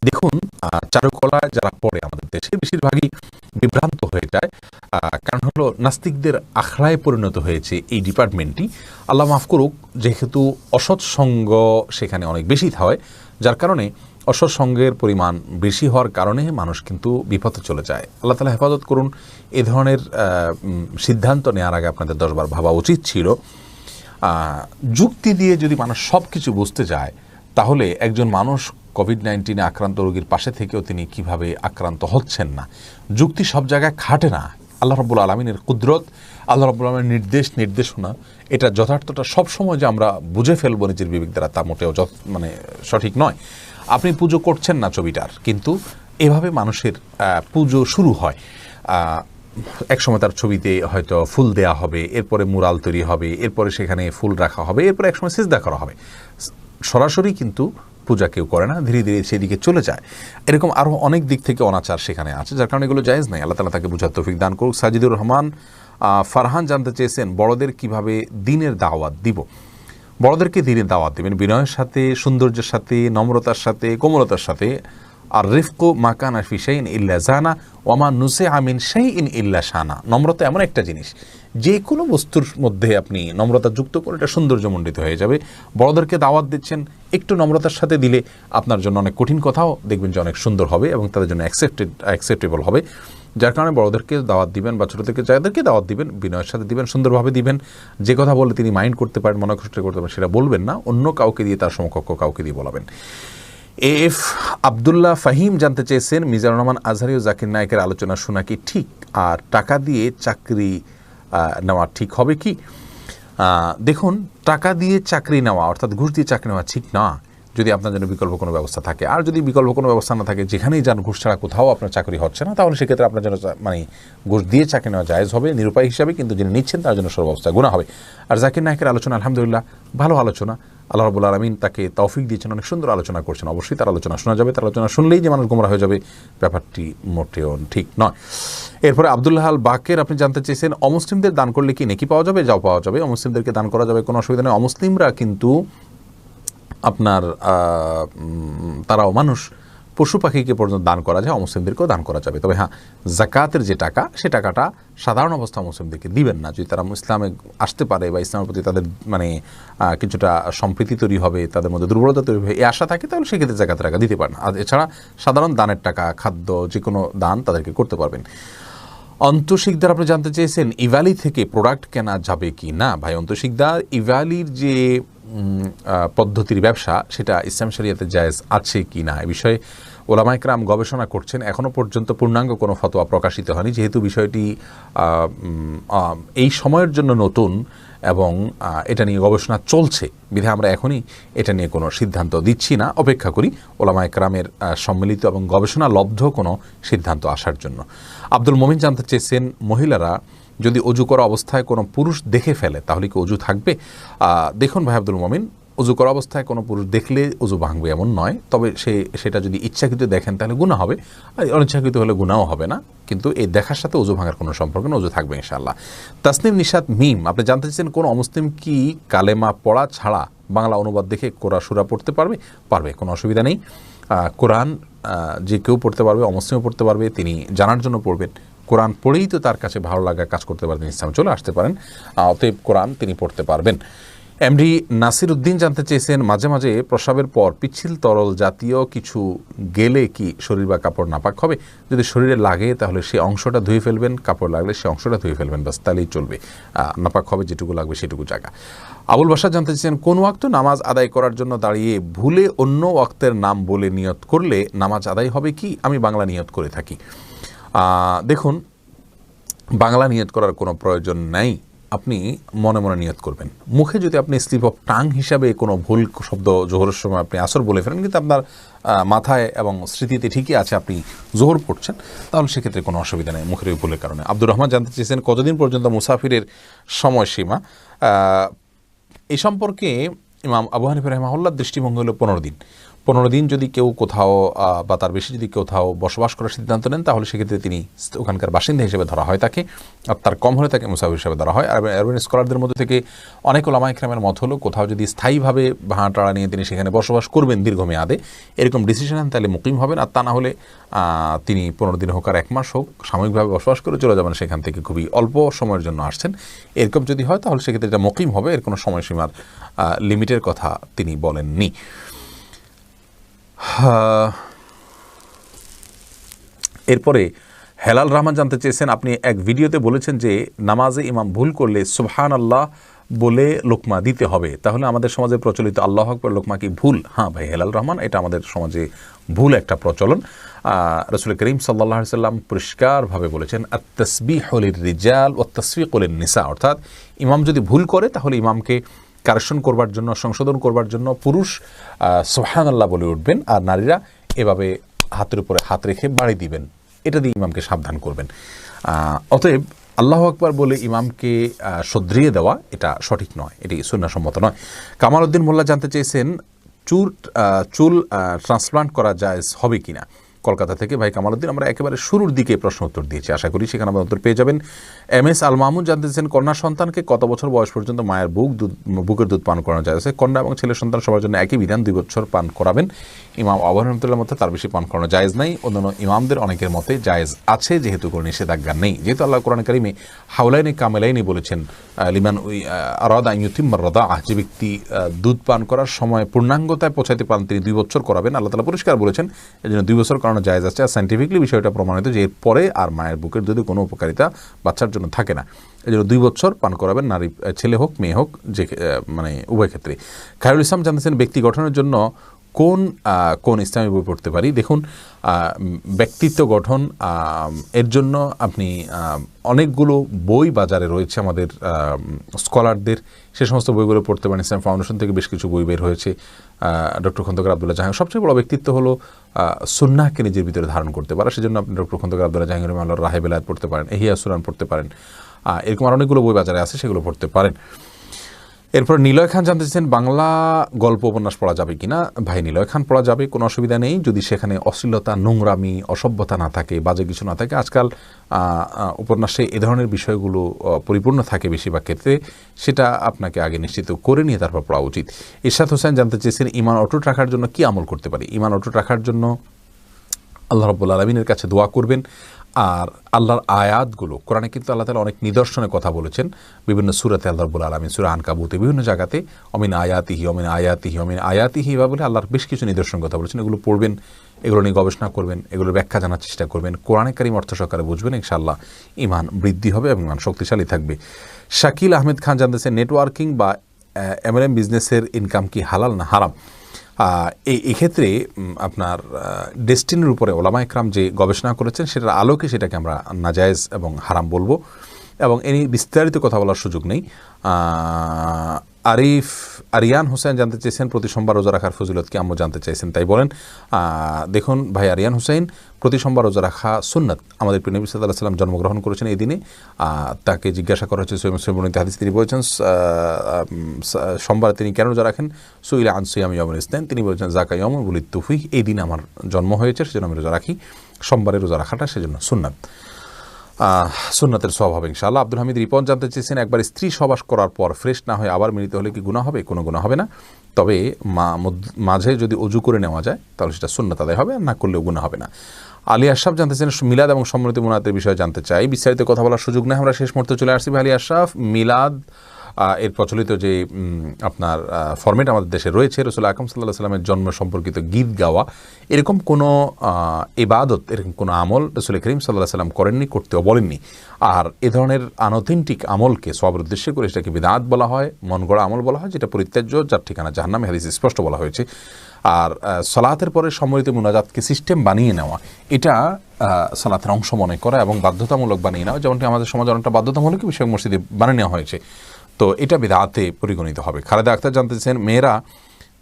[SPEAKER 2] দেখুন, চারুকলায় যারা পড়ে আমাদের দেশে বেশিরভাগই বিভ্রান্ত হয়ে যায়, কারণ হলো নাস্তিকদের আখড়ায় পরিণত হয়েছে এই ডিপার্টমেন্টটি। আল্লাহ মাফ করুক, যেহেতু অসৎ সঙ্গ সেখানে অনেক বেশি হয়, যার কারণে অসৎ সঙ্গের পরিমাণ বেশি হওয়ার কারণে মানুষ কিন্তু বিপথে চলে যায়। আল্লাহ তাআলা হেফাজত করুন। এ ধরনের সিদ্ধান্ত নেওয়ার আগে আপনাদের 10 বার ভাবা উচিত ছিল। যুক্তি দিয়ে যদি মানুষ সব কিছু বুঝতে যায়, তাহলে একজন মানুষ কোভিড-19 আক্রান্ত রোগীর পাশে থেকেও তিনি কিভাবে আক্রান্ত হচ্ছেন না? যুক্তি সব জায়গায় খাটে না। আল্লাহ রাব্বুল আলামিনের কুদরত, আল্লাহ রাব্বুল আলামিনের নির্দেশনা, এটা যথার্থটা সবসময় যে আমরা বুঝে ফেলবো নিজের বিবেক দ্বারা, তা মোটেও সঠিক নয়। আপনি পুজো করছেন না ছবিটার, কিন্তু এভাবে মানুষের পুজো শুরু হয়। একসময় তার ছবিতে হয়তো ফুল দেয়া হবে, এরপরে মুরাল তৈরি হবে, এরপরে সেখানে ফুল রাখা হবে, এরপরে একসময় সিজদা করা হবে। সরাসরি কিন্তু পূজা কেউ করে না, ধীরে ধীরে সেদিকে চলে যায়। এরকম আরও অনেক দিক থেকে অনাচার সেখানে আছে, যার কারণে এগুলো জায়েজ নাই। আল্লাহ তাআলা তাকে বুঝার তৌফিক দান করুক। সাজিদুর রহমান ফারহান জানতে চেয়েছেন বড়দের কিভাবে দ্বীনের দাওয়াত দিব? বড়দেরকে দ্বীনের দাওয়াত দেবেন বিনয়ের সাথে, সৌন্দর্যের সাথে, নম্রতার সাথে, কোমলতার সাথে। আর রিফকু মাকানা ফি শাইইন ইল্লা জানা ওয়া মা নুসিআ মিন শাইইন ইল্লা শানা। নম্রতা এমন একটা জিনিস, যে কোনো বস্তুর মধ্যে আপনি নম্রতা যুক্ত করে এটা সৌন্দর্যমণ্ডিত হয়ে যাবে। বড়দেরকে দাওয়াত দিচ্ছেন, একটু নম্রতার সাথে দিলে আপনার জন্য অনেক কঠিন কথাও দেখবেন যে অনেক সুন্দর হবে এবং তাদের জন্য অ্যাকসেপ্টেবল হবে। যার কারণে বড়োদেরকে দাওয়াত দিবেন বা ছোটোদেরকে যাদেরকে দাওয়াত দিবেন বিনয়ের সাথে দিবেন, সুন্দরভাবে দিবেন। যে কথা বলে তিনি মাইন্ড করতে পারেন, মনে কষ্ট করতে পারেন, সেটা বলবেন না, অন্য কাউকে দিয়ে, তার সমকক্ষ কাউকে দিয়ে বলাবেন। এফ আবদুল্লাহ ফাহিম জানতে চেয়েছেন, মিজানুর রহমান আজহারি ও জাকির নায়েকের আলোচনা শোনা কি ঠিক, আর টাকা দিয়ে চাকরি নেওয়া ঠিক হবে কি? দেখুন, টাকা দিয়ে চাকরি নেওয়া অর্থাৎ ঘুষ দিয়ে চাকরি নেওয়া ঠিক না, যদি আপনার জন্য বিকল্প কোনো ব্যবস্থা থাকে। আর যদি বিকল্প কোনো ব্যবস্থা না থাকে, যেখানেই যান ঘুষ ছাড়া কোথাও আপনার চাকরি হচ্ছে না, তাহলে সেক্ষেত্রে আপনার জন্য মানে ঘুষ দিয়ে চাকরি নেওয়া জায়েজ হবে নিরুপায় হিসাবে, কিন্তু যিনি নিচ্ছেন তার জন্য সর্বাবস্থা গুনাহ হবে। আর জাকির নায়েকের আলোচনা আলহামদুলিল্লাহ ভালো আলোচনা, আল্লাহ রাব্বুল আলামিন তাকে তৌফিক দিয়েছেন, অনেক সুন্দর আলোচনা করছেন। অবশ্যই তার আলোচনা শোনা যাবে, তার আলোচনা শুনলেই যে মানুষ গোমরাহ হয়ে যাবে ব্যাপারটি মোটেও ঠিক নয়। এরপরে আব্দুল্লাহ আল বাকের আপনি জানতে চেয়েছেন, অমুসলিমদের দান করলে কি নেকি পাওয়া যাবে? যাও, পাওয়া যাবে, অমুসলিমদেরকে দান করা যাবে, কোনো অসুবিধা নেই। অমুসলিমরা কিন্তু আপনার তারাও মানুষ, পশু পাখিকে পর্যন্ত দান করা যায়, অমুসলিমদেরকেও দান করা যাবে। তবে হ্যাঁ, জাকাতের যে টাকা, সে টাকাটা সাধারণ অবস্থা মুসলিমদেরকে দিবেন না। যদি তারা ইসলামে আসতে পারে বা ইসলামের প্রতি তাদের মানে কিছুটা সম্প্রীতি তৈরি হবে, তাদের মধ্যে দুর্বলতা তৈরি হবে, এই আশা থাকে, তাহলে সেক্ষেত্রে জাকাতের টাকা দিতে পারেন। আর এছাড়া সাধারণ দানের টাকা, খাদ্য, যে কোনো দান তাদেরকে করতে পারবেন। অন্তশিকদার আপনি জানতে চেয়েছেন, ইভালি থেকে প্রোডাক্ট কেনা যাবে কি না? ভাই অন্তশিকদার, ইভালির যে পদ্ধতির ব্যবসা, সেটা ইসলাম শরিয়াতে জায়েজ আছে কি না, এ বিষয়ে ওলামা ইকরাম গবেষণা করছেন। এখনও পর্যন্ত পূর্ণাঙ্গ কোনো ফতোয়া প্রকাশিত হয়নি, যেহেতু বিষয়টি এই সময়ের জন্য নতুন এবং এটা নিয়ে গবেষণা চলছে, বিধায় আমরা এখনই এটা নিয়ে কোনো সিদ্ধান্ত দিচ্ছি না, অপেক্ষা করি ওলামা ইকরামের সম্মিলিত এবং গবেষণা লব্ধ কোনো সিদ্ধান্ত আসার জন্য। আব্দুল মমিন জানতে চেয়েছেন, মহিলারা যদি অজু করা অবস্থায় কোনো পুরুষ দেখে ফেলে, তাহলে কি অজু থাকবে? দেখুন ভাই আব্দুল মমিন, অজু করা অবস্থায় কোনো পুরুষ দেখলে অজু ভাঙবে এমন নয়, তবে সেটা যদি ইচ্ছাকৃত দেখেন তাহলে গুনাহ হবে, আর অনিচ্ছাকৃত হলে গুনাহও হবে না, কিন্তু এই দেখার সাথে অজু ভাঙার কোনো সম্পর্ক না, অজু থাকবে ইনশাআল্লাহ। তাসনিম নিশাত মিম আপনি জানতে চাইছেন, কোন অমুসলিম কি কালেমা পড়া ছাড়া বাংলা অনুবাদ দেখে কোরআন সূরা পড়তে পারবে? পারবে, কোনো অসুবিধা নেই। কোরআন যে কেউ পড়তে পারবে, অমুসলিমও পড়তে পারবে, তিনি জানার জন্য পড়বেন। কোরআন পড়েই তো তার কাছে ভালো লাগা কাজ করতে পারবেন, ইসলামে চলে আসতে পারেন, অতএব কোরআন তিনি পড়তে পারবেন। এমডি নাসির উদ্দিন জানতে চেয়েছেন, মাঝে মাঝে প্রস্রাবের পর পিচ্ছিল তরল জাতীয় কিছু গেলে কি শরীর বা কাপড় নাপাক হবে? যদি শরীরে লাগে তাহলে সে অংশটা ধুয়ে ফেলবেন, কাপড় লাগলে সে অংশটা ধুয়ে ফেলবেন, বাস তাহলেই চলবে, নাপাক হবে যেটুকু লাগবে সেটুকু জায়গা। আবুল বাশার জানতে চেয়েছেন, কোন ওয়াক্ত নামাজ আদায় করার জন্য দাঁড়িয়ে ভুলে অন্য ওয়াক্তের নাম বলে নিয়ত করলে নামাজ আদায় হবে কি? আমি বাংলা নিয়ত করে থাকি। দেখুন, বাংলা নিয়ত করার কোনো প্রয়োজন নেই, আপনি মনে মনে নিয়ত করবেন। মুখে যদি আপনি স্লিপ অফ টাং হিসাবে কোনো ভুল শব্দ জোহরের সময় আপনি আসর বলে ফেলেন, কিন্তু আপনার মাথায় এবং স্মৃতিতে ঠিকই আছে আপনি জোহর পড়ছেন, তাহলে সেক্ষেত্রে কোনো অসুবিধা নেই মুখের ওই ভুলের কারণে। আব্দুর রহমান জানতে চেয়েছেন, কতদিন পর্যন্ত মুসাফিরের সময়সীমা? এই সম্পর্কে ইমাম আবু হানিফা রাহিমাহুল্লাহর দৃষ্টিভঙ্গি হলো 15 দিন। 15 দিন যদি কেউ কোথাও বা তার বেশি যদি কোথাও বসবাস করার সিদ্ধান্ত নেন, তাহলে সেক্ষেত্রে তিনি ওখানকার বাসিন্দা হিসেবে ধরা হয় তাকে, আর তার কম হলে তাকে মুসাফির হিসেবে ধরা হয়। আর আরবান স্কলারদের মধ্যে থেকে অনেক ওলামা ইকরামের মত হলো, কোথাও যদি স্থায়ীভাবে ভাড়া নিয়ে তিনি সেখানে বসবাস করবেন দীর্ঘমেয়াদে, এরকম ডিসিশন নেন, তাহলে মুকিম হবেন। আর তা না হলে তিনি 15 দিন হোক আর 1 মাস হোক সাময়িকভাবে বসবাস করে চলে যাবেন সেখান থেকে, খুবই অল্প সময়ের জন্য আসছেন, এরকম যদি হয় তাহলে সেক্ষেত্রে এটা মুকিম হবে, এর কোনো সময়সীমার লিমিটের কথা তিনি বলেননি। এরপরে হেলাল রহমান জানতে চেয়েছেন, আপনি এক ভিডিওতে বলেছেন যে নামাজে ইমাম ভুল করলে সুবহান আল্লাহ বলে লোকমা দিতে হবে, তাহলে আমাদের সমাজে প্রচলিত আল্লাহু আকবার লোকমা কি ভুল? হ্যাঁ ভাই হেলাল রহমান, এটা আমাদের সমাজে ভুল একটা প্রচলন। রাসূল করিম সাল্লাল্লাহু আলাইহি সাল্লাম পরিষ্কারভাবে বলেছেন, আত-তাসবিহু লির-রিজাল ওয়াত-তাসফিকু লিন-নিসা, অর্থাৎ ইমাম যদি ভুল করে তাহলে ইমামকে কারেকশন করবার জন্য, সংশোধন করবার জন্য পুরুষ সুবহানাল্লাহ বলে উঠবেন, আর নারীরা এভাবে হাতের উপরে হাত রেখে বাড়ি দিবেন, এটা দিয়ে ইমামকে সাবধান করবেন। অতএব আল্লাহু আকবার বলে ইমামকে শুধরিয়ে দেওয়া এটা সঠিক নয়, এটি সুন্নাহসম্মত নয়। কামাল উদ্দিন মোল্লা জানতে চেয়েছেন, চুল ট্রান্সপ্লান্ট করা জায়েজ হবে কিনা? কলকাতা থেকে ভাই কামাল উদ্দিন, আমরা একেবারে শুরুর দিকে প্রশ্ন উত্তর দিয়েছি, আশা করি সেখানে আমরা উত্তর পেয়ে যাবেন। MS আল মাহমুদ জানতে চেয়েছেন, কন্যা সন্তানকে কত বছর বয়স পর্যন্ত মায়ের বুকের দুধ পান করানো যায়? কন্যা এবং ছেলে সন্তান সবার জন্য একই বিধান, 2 বছর পান করাবেন। ইমাম আবু রহমতুল্লাহর মতে তার বেশি পান করানো জায়েজ নাই, অন্যান্য ইমামদের অনেকের মতে জায়েজ আছে, যেহেতু কোনো নিষেধাজ্ঞা নেই, যেহেতু আল্লাহ কোরআন কারিমে হাওলাইনে কামেলাইনি বলেছেন, লিমান আরাদা আন ইউতিম্মার রাদাআহ, যে ব্যক্তি দুধ পান করার সময় পূর্ণাঙ্গতায় পৌঁছাতে পারেন তিনি 2 বছর করাবেন। আল্লাহ তাআলা পরিষ্কার বলেছেন, এজন্য 2 বছর করানো জায়েজ আছে, আর সায়েন্টিফিকলি বিষয়টা প্রমাণিত যে এরপরে আর মায়ের বুকের দুধে কোনো উপকারিতা বাচ্চার জন্য থাকে না। এই জন্য 2 বছর পান করাবেন, নারী ছেলে হোক মেয়ে হোক, যে মানে উভয় ক্ষেত্রে। খায়রুল ইসলাম জানতেছেন ব্যক্তি গঠনের জন্য কোন ইসলামী বই পড়তে পারি? দেখুন, ব্যক্তিত্ব গঠন এর জন্য আপনি অনেকগুলো বই বাজারে রয়েছে আমাদের স্কলারদের, সে সমস্ত বইগুলো পড়তে পারেন। ইসলাম ফাউন্ডেশন থেকে বেশ কিছু বই বের হয়েছে। ডক্টর খন্দকার আবদুল্লাহ জাহাঙ্গীর সবচেয়ে বড় ব্যক্তিত্ব হলো সুন্নাহকে নিজের ভিতরে ধারণ করতে পারা, সেজন্য আপনি ডক্টর খন্দকার আবদুল্লাহ জাহাঙ্গীর রহমাতুল্লাহ রাহে বেলায়েত পড়তে পারেন, ইহয়া সুনান পড়তে পারেন, এরকম আর অনেকগুলো বই বাজারে আছে, সেগুলো পড়তে পারেন। এরপর নিলয় খান জানতে চাইছেন বাংলা গল্প উপন্যাস পড়া যাবে কিনা? ভাই, নিলয় খান পড়া যাবে, কোনো অসুবিধা নেই, যদি সেখানে অশ্লীলতা, নোংরামি, অসভ্যতা না থাকে, বাজে কিছু না থাকে। আজকাল উপন্যাসে এ ধরনের বিষয়গুলো পরিপূর্ণ থাকে বেশিরভাগ ক্ষেত্রে, সেটা আপনাকে আগে নিশ্চিত করে নিয়ে তারপর পড়া উচিত। ইরশাদ হোসেন জানতে চেয়েছেন ঈমান অটুট রাখার জন্য কি আমল করতে পারি? ঈমান অটুট রাখার জন্য আল্লাহ রাব্বুল আলামিনের কাছে দোয়া করবেন, আর আল্লাহর আয়াতগুলো, কোরআনে কিন্তু আল্লাহ তাআলা অনেক নিদর্শনের কথা বলেছেন বিভিন্ন সূরাতে। আল্লাহ রাব্বুল আলামিন সূরা আনকাবুতে বিভিন্ন জায়গাতে অমিন আয়াতিহি বা বলে আল্লাহর বেশ কিছু নিদর্শনের কথা বলেছেন। এগুলো পড়বেন, এগুলো নিয়ে গবেষণা করবেন, এগুলোর ব্যাখ্যা জানার চেষ্টা করবেন, কোরআনে কারীম অর্থ সহকারে বুঝবেন, ইনশাআল্লাহ ঈমান বৃদ্ধি হবে এবং ঈমান শক্তিশালী থাকবে। শাকিল আহমেদ খান জানতেছেন নেটওয়ার্কিং বা এমএলএম বিজনেসের ইনকাম কি হালাল না হারাম? এক্ষেত্রে আপনার ডেস্টিনির উপরে ওলামা ইকরাম যে গবেষণা করেছেন সেটার আলোকে সেটাকে আমরা নাজায়েজ এবং হারাম বলবো, এবং এনি বিস্তারিত কথা বলার সুযোগ নেই। আরিয়ান হোসেন জানতে চেয়েছেন প্রতি সোমবার রোজা রাখার ফজিলত কি আম্মু জানতে চাইছেন, তাই বলেন। দেখুন ভাই আরিয়ান হোসেন, প্রতি সোমবার রোজা রাখা সুন্নাত। আমাদের প্রিয় নবী সাল্লাল্লাহু আলাইহি ওয়াসাল্লাম জন্মগ্রহণ করেছেন এই দিনে। তাকে জিজ্ঞাসা করা হয়েছে, সহিহ মুসলিম বর্ণিত হাদিস, তিনি বলেছেন সোমবার তিনি কেন রোজা রাখেন? সুইলা আন সিয়ামি ইয়াউমিল ইসনাইন, তিনি বলেছেন যাকা ইয়াউমুন বুলিদতু ফীহি, এই দিন আমার জন্ম হয়েছে সেজন্য আমি রোজা রাখি। সোমবারে রোজা রাখাটা সেজন্য সুন্নাত, সুন্নাতের সওয়াব হবে ইনশাআল্লাহ। আব্দুল হামিদ রিপন জানতে চেয়েছেন একবার স্ত্রী সহবাস করার পর ফ্রেশ না হয়ে আবার মিলিত হলে কি গুনাহ হবে? কোনো গুনাহ হবে না, তবে মাঝে যদি অজু করে নেওয়া যায় তাহলে সেটা সুন্নাত আদায় হবে, আর না করলেও গুনাহ হবে না। আলী আশরাফ জানতে চান মিলাদ এবং সম্মিলিত মুনাজাতের বিষয়ে জানতে চাই, বিস্তারিত কথা বলার সুযোগ নেই, আমরা শেষ মুহূর্তে চলে আসছি। আলী আশরাফ, মিলাদ এর প্রচলিত যে আপনার ফরম্যাট আমাদের দেশে রয়েছে, রাসূল আকরাম সাল্লাল্লাহু আলাইহি ওয়াসাল্লামের জন্ম সম্পর্কিত গীত গাওয়া, এরকম কোনো ইবাদত, এরকম কোনো আমল রাসূল করিম সাল্লাল্লাহু আলাইহি ওয়াসাল্লাম করেননি, করতেও বলেননি। আর এ ধরনের আনঅথেন্টিক আমলকে সওয়াবের উদ্দেশ্যে করে সেটাকে বিদআত বলা হয়, মন গড়া আমল বলা হয়, যেটা পরিত্যাজ্য, যার ঠিকানা জাহান্নামে, হাদিসে স্পষ্ট বলা হয়েছে। আর সালাতের পরে সম্মিলিত মুনাজাতকে সিস্টেম বানিয়ে নেওয়া, এটা সালাতের অংশ মনে করা এবং বাধ্যতামূলক বানিয়ে নেওয়া, যেমনটি আমাদের সমাজে অনেকটা বাধ্যতামূলক বিষয় মসজিদে বানিয়ে নেওয়া হয়েছে, তো এটা বিদআতে পরিগণিত হবে। খালেদা আক্তার জানতেছেন মেয়েরা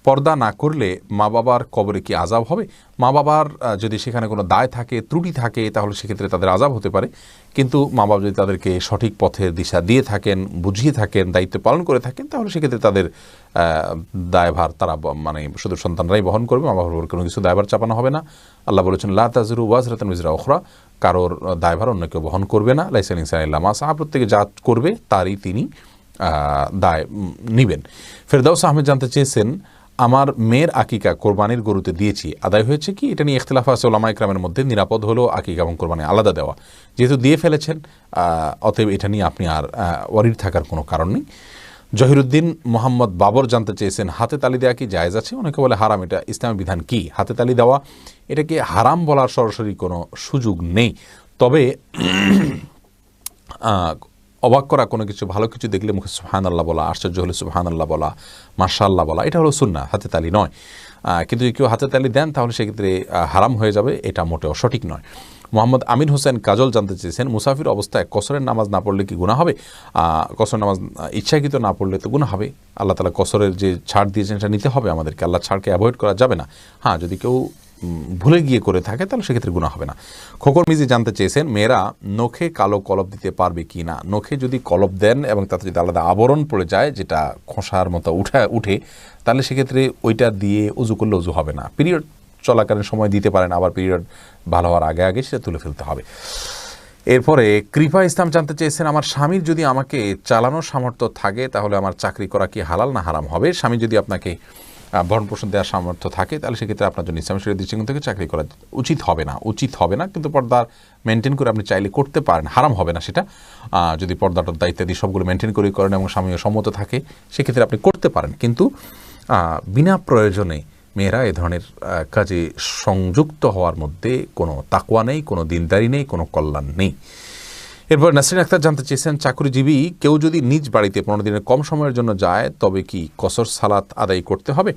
[SPEAKER 2] পর্দা না করলে মা বাবার কবরে কি আযাব হবে? মা বাবার যদি সেখানে কোনো দায় থাকে, ত্রুটি থাকে, তাহলে সেক্ষেত্রে তাদের আযাব হতে পারে, কিন্তু মা বাবা যদি তাদেরকে সঠিক পথের দিশা দিয়ে থাকেন, বুঝিয়ে থাকেন, দায়িত্ব পালন করে থাকেন, তাহলে সেক্ষেত্রে তাদের দায়ভার তারা মানে শুধু সন্তানরাই বহন করবে, মা বাবার উপর কোনো কিছু দায়ভার চাপানো হবে না। আল্লাহ বলেছেন লা তাযরু ওয়াজরাতুন উযরা উখরা, কারোর দায়ভার অন্য কেউ বহন করবে না। লাইসা আল ইনসানু ইল্লা মা সাআ, প্রত্যেকে যা করবে তারই তিনি দায় নিবেন। ফেরদাউস আহমেদ জানতে চেয়েছেন আমার মেয়ের আকিকা কোরবানির গরুতে দিয়েছি, আদায় হয়েছে কি? এটা নিয়ে ইখতিলাফ আছে ওলামা ইকরামের মধ্যে। নিরাপদ হলো আকিকা এবং কোরবানি আলাদা দেওয়া, যেহেতু দিয়ে ফেলেছেন অতএব এটা নিয়ে আপনি আর ওয়ারিড থাকার কোনো কারণ নেই। জহিরুদ্দিন মোহাম্মদ বাবর জানতে চেয়েছেন হাতে তালি দেওয়া কি জায়েজ আছে? অনেকে বলে হারাম, এটা ইসলামী বিধান কি? হাতে তালি দেওয়া এটাকে হারাম বলার সরাসরি কোনো সুযোগ নেই, তবে অবাক করা কোনো কিছু, ভালো কিছু দেখলে মুখে সুবহানাল্লাহ বলা, আশ্চর্য হলে সুবহানাল্লাহ বলা, মাশাআল্লাহ বলা, এটা হলো সুন্নাহ, হাতে তালি নয়। কিন্তু যদি কেউ হাতে তালি দেন তাহলে সেক্ষেত্রে হারাম হয়ে যাবে, এটা মোটেও সঠিক নয়। মোহাম্মদ আমিন হোসেন কাজল জানতে চেয়েছেন মুসাফির অবস্থায় কসরের নামাজ না পড়লে কি গুনাহ হবে? কসরের নামাজ ইচ্ছাকৃত না পড়লে তো গুনাহ হবে। আল্লাহ তাআলা কসরের যে ছাড় দিয়েছেন সেটা নিতে হবে আমাদেরকে, আল্লাহ ছাড়কে অ্যাভয়েড করা যাবে না। হ্যাঁ, যদি কেউ ভুলে গিয়ে করে থাকে তাহলে সেক্ষেত্রে গুনাহ হবে না। খোকর মিজি জানতে চেয়েছেন মেয়েরা নখে কালো কলব দিতে পারবে কি না? নখে যদি কলব দেন এবং তাতে যদি আলাদা আবরণ পড়ে যায় যেটা খোসার মতো উঠে, তাহলে সেক্ষেত্রে ওইটা দিয়ে উজু করলে উজু হবে না। পিরিয়ড চলাকালীন সময় দিতে পারেন, আবার পিরিয়ড ভালো হওয়ার আগে আগে সেটা তুলে ফেলতে হবে। এরপরে কৃপা ইসলাম জানতে চেয়েছেন আমার স্বামীর যদি আমাকে চালানোর সামর্থ্য থাকে তাহলে আমার চাকরি করা কি হালাল না হারাম হবে? স্বামী যদি আপনাকে ভরণ পোষণ দেওয়ার সামর্থ্য থাকে তাহলে সেক্ষেত্রে আপনার জন্য ইসলামী শরীয়তের দৃষ্টিকোণ থেকে চাকরি করা উচিত হবে না, কিন্তু পর্দার মেনটেন করে আপনি চাইলে করতে পারেন, হারাম হবে না সেটা। যদি পর্দাটার দায়িত্ব ইত্যাদি সবগুলো মেনটেন করে করেন এবং স্বামীও সম্মত থাকে সেক্ষেত্রে আপনি করতে পারেন, কিন্তু বিনা প্রয়োজনে মেয়েরা এ ধরনের কাজে সংযুক্ত হওয়ার মধ্যে কোনো তাকওয়া নেই, কোনো দিনদারি নেই, কোনো কল্যাণ নেই। এরপর নাসরিন আক্তার জানতে চেয়েছেন, চাকরিজীবী কেউ যদি নিজ বাড়িতে 15 দিনের কম সময়ের জন্য যায় তবে কি কসর সালাত আদায় করতে হবে?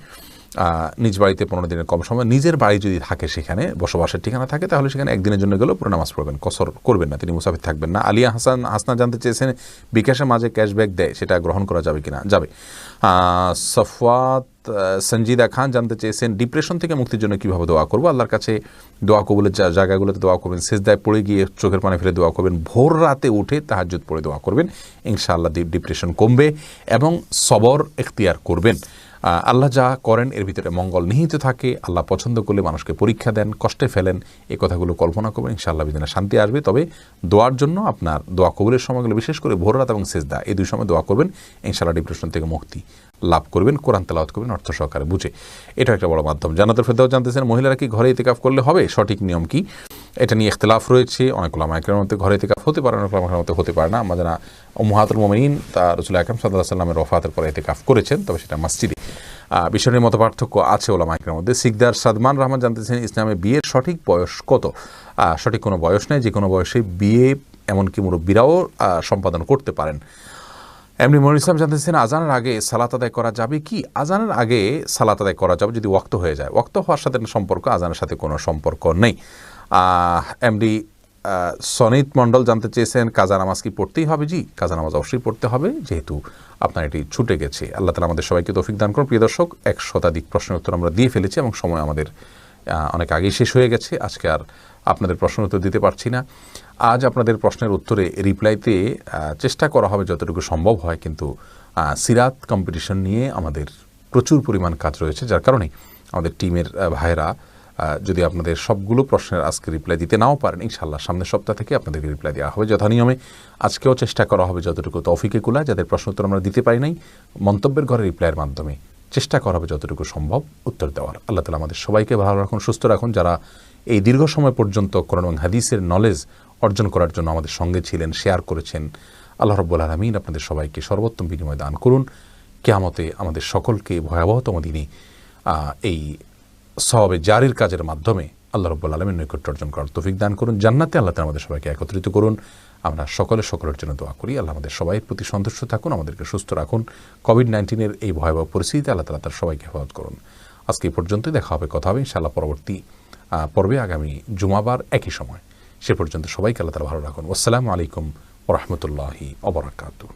[SPEAKER 2] নিজ বাড়িতে 15 দিনের কম সময়, নিজের বাড়ি যদি থাকে, সেখানে বসবাসের ঠিকানা থাকে, তাহলে সেখানে একদিনের জন্য গেলেও পুরো নামাজ পড়বেন, কসর করবেন না, তিনি মুসাফির থাকবেন না। আলিয়া হাসনা জানতে চেয়েছেন, বিকাশের মাঝে ক্যাশব্যাক দেয়, সেটা গ্রহণ করা যাবে কিনা? যাবে। সফওয়াত সঞ্জিদা খান জানতে চেয়েছেন, ডিপ্রেশন থেকে মুক্তির জন্য কীভাবে দোয়া করবো? আল্লাহর কাছে দোয়া কবুলের জায়গাগুলোতে দোয়া করবেন, সিজদায় পড়ে গিয়ে চোখের পানি ফেলে দোয়া করবেন, ভোর রাতে উঠে তাহাজ্জুদ পড়ে দোয়া করবেন, ইনশাআল্লাহ ডিপ্রেশন কমবে, এবং সবর এখতিয়ার করবেন। আল্লাহ যা করেন এর ভিতরে মঙ্গল নিহিত থাকে। আল্লাহ পছন্দ করলে মানুষকে পরীক্ষা দেন, কষ্টে ফেলেন, এই কথাগুলো কল্পনা করবেন, ইনশাআল্লাহ বিদিনে শান্তি আসবে। তবে দোয়ার জন্য আপনার দোয়া কবুলের সময়গুলো, বিশেষ করে ভোর রাত এবং সেজদা, এই দুই সময় দোয়া করবেন, ইনশাআল্লাহ ডিপ্রেশন থেকে মুক্তি লাভ করবেন। কোরআন তেলাওয়াত করবেন অর্থ সহকারে বুঝে, এটা একটা বড় মাধ্যম। জান্নাতুল ফেরদাউস জানতেছেন, মহিলারা কি ঘরে ইতিকাফ করলে হবে? সঠিক নিয়ম কি? এটা নিয়ে ইখতিলাফ রয়েছে। অনেক উলামা ইকরামের মধ্যে ঘরে ইতিকাফ হতে পারে, অনেক উলামা ইকরামের মধ্যে হতে পারে না। আমরা জানা উম্মাহাতুল মুমিনিন তা রাসূল আকরাম সাল্লাল্লাহু আলাইহি ওয়াসাল্লামের ওফাতের পরে ইতিকাফ করেছেন, তবে সেটা মসজিদে। বিষয়ের মতো পার্থক্য আছে উলামা ইকরামের মধ্যে। সিকদার সাদমান রহমান জানতেছেন, ইসলামে বিয়ের সঠিক বয়স কত? সঠিক কোনো বয়স নেই, যে কোনো বয়সে বিয়ে, এমনকি মুরব্বীরাও সম্পাদন করতে পারেন। এমনি মনির ইসলাম জানতেছেন, আজানের আগে সালাত আদায় করা যাবে কি? আজানের আগে সালাত আদায় করা যাবে যদি ওয়াক্ত হয়ে যায়। ওয়াক্ত হওয়ার সাথে সম্পর্ক, আজানের সাথে কোনো সম্পর্ক নেই। এমডি সনিত মণ্ডল জানতে চেয়েছেন, কাজা নামাজ কি পড়তেই হবে? জি, কাজা নামাজ অবশ্যই পড়তে হবে, যেহেতু আপনার এটি ছুটে গেছে। আল্লাহ তাআলা আমাদের সবাইকে তৌফিক দান করুন। প্রিয় দর্শক, 1 শতাধিক প্রশ্নের উত্তর আমরা দিয়ে ফেলেছি এবং সময় আমাদের অনেক আগেই শেষ হয়ে গেছে। আজকে আর আপনাদের প্রশ্নের উত্তর দিতে পারছি না। আজ আপনাদের প্রশ্নের উত্তরে রিপ্লাইতে চেষ্টা করা হবে যতটুকু সম্ভব হয়, কিন্তু সিরাত কম্পিটিশন নিয়ে আমাদের প্রচুর পরিমাণ কাজ রয়েছে, যার কারণে আমাদের টিমের ভাইয়েরা যদি আপনাদের সবগুলো প্রশ্নের আজকে রিপ্লাই দিতে নাও পারেন, ইনশাআল্লাহ সামনের সপ্তাহ থেকে আপনাদেরকে রিপ্লাই দেওয়া হবে যথানিয়মে। আজকেও চেষ্টা করা হবে যতটুকু তৌফিকে কুলায়, যাদের প্রশ্ন উত্তর আমরা দিতে পারি নাই, মন্তব্যের ঘরে রিপ্লাইয়ের মাধ্যমে চেষ্টা করা হবে যতটুকু সম্ভব উত্তর দেওয়ার। আল্লাহ তাআলা আমাদের সবাইকে ভালো রাখুন, সুস্থ রাখুন। যারা এই দীর্ঘ সময় পর্যন্ত কোরআন এবং হাদিসের নলেজ অর্জন করার জন্য আমাদের সঙ্গে ছিলেন, শেয়ার করেছেন, আল্লাহ রাব্বুল আলামিন আপনাদের সবাইকে সর্বোত্তম বিনিময় দান করুন। কিয়ামতে আমাদের সকলকে ভয়াবহতম দিনে এই সওয়াবে জারির কাজের মাধ্যমে আল্লাহ রাব্বুল আলামিন নৈকট্য অর্জন করার তৌফিক দান করুন। জান্নাতে আল্লাহ তাআলা আমাদের সবাইকে একত্রিত করুন। আমরা সকলের জন্য দোয়া করি, আল্লাহ আমাদের সবাইয়ের প্রতি সন্তুষ্ট থাকুন, আমাদেরকে সুস্থ রাখুন। কোভিড-19 এই ভয়াবহ পরিস্থিতিতে আল্লাহ তাআলা তার সবাইকে হেফাজত করুন। আজকে এই পর্যন্তই, দেখা হবে, কথা হবে ইনশাআল্লাহ পরবর্তী পর্বে আগামী জুমাবার একই সময়। সে পর্যন্ত সবাইকে আল্লাহ তাআলা ভালো রাখুন। আসসালামু আলাইকুম ওয়া রাহমাতুল্লাহি ওয়া বারাকাতুহু।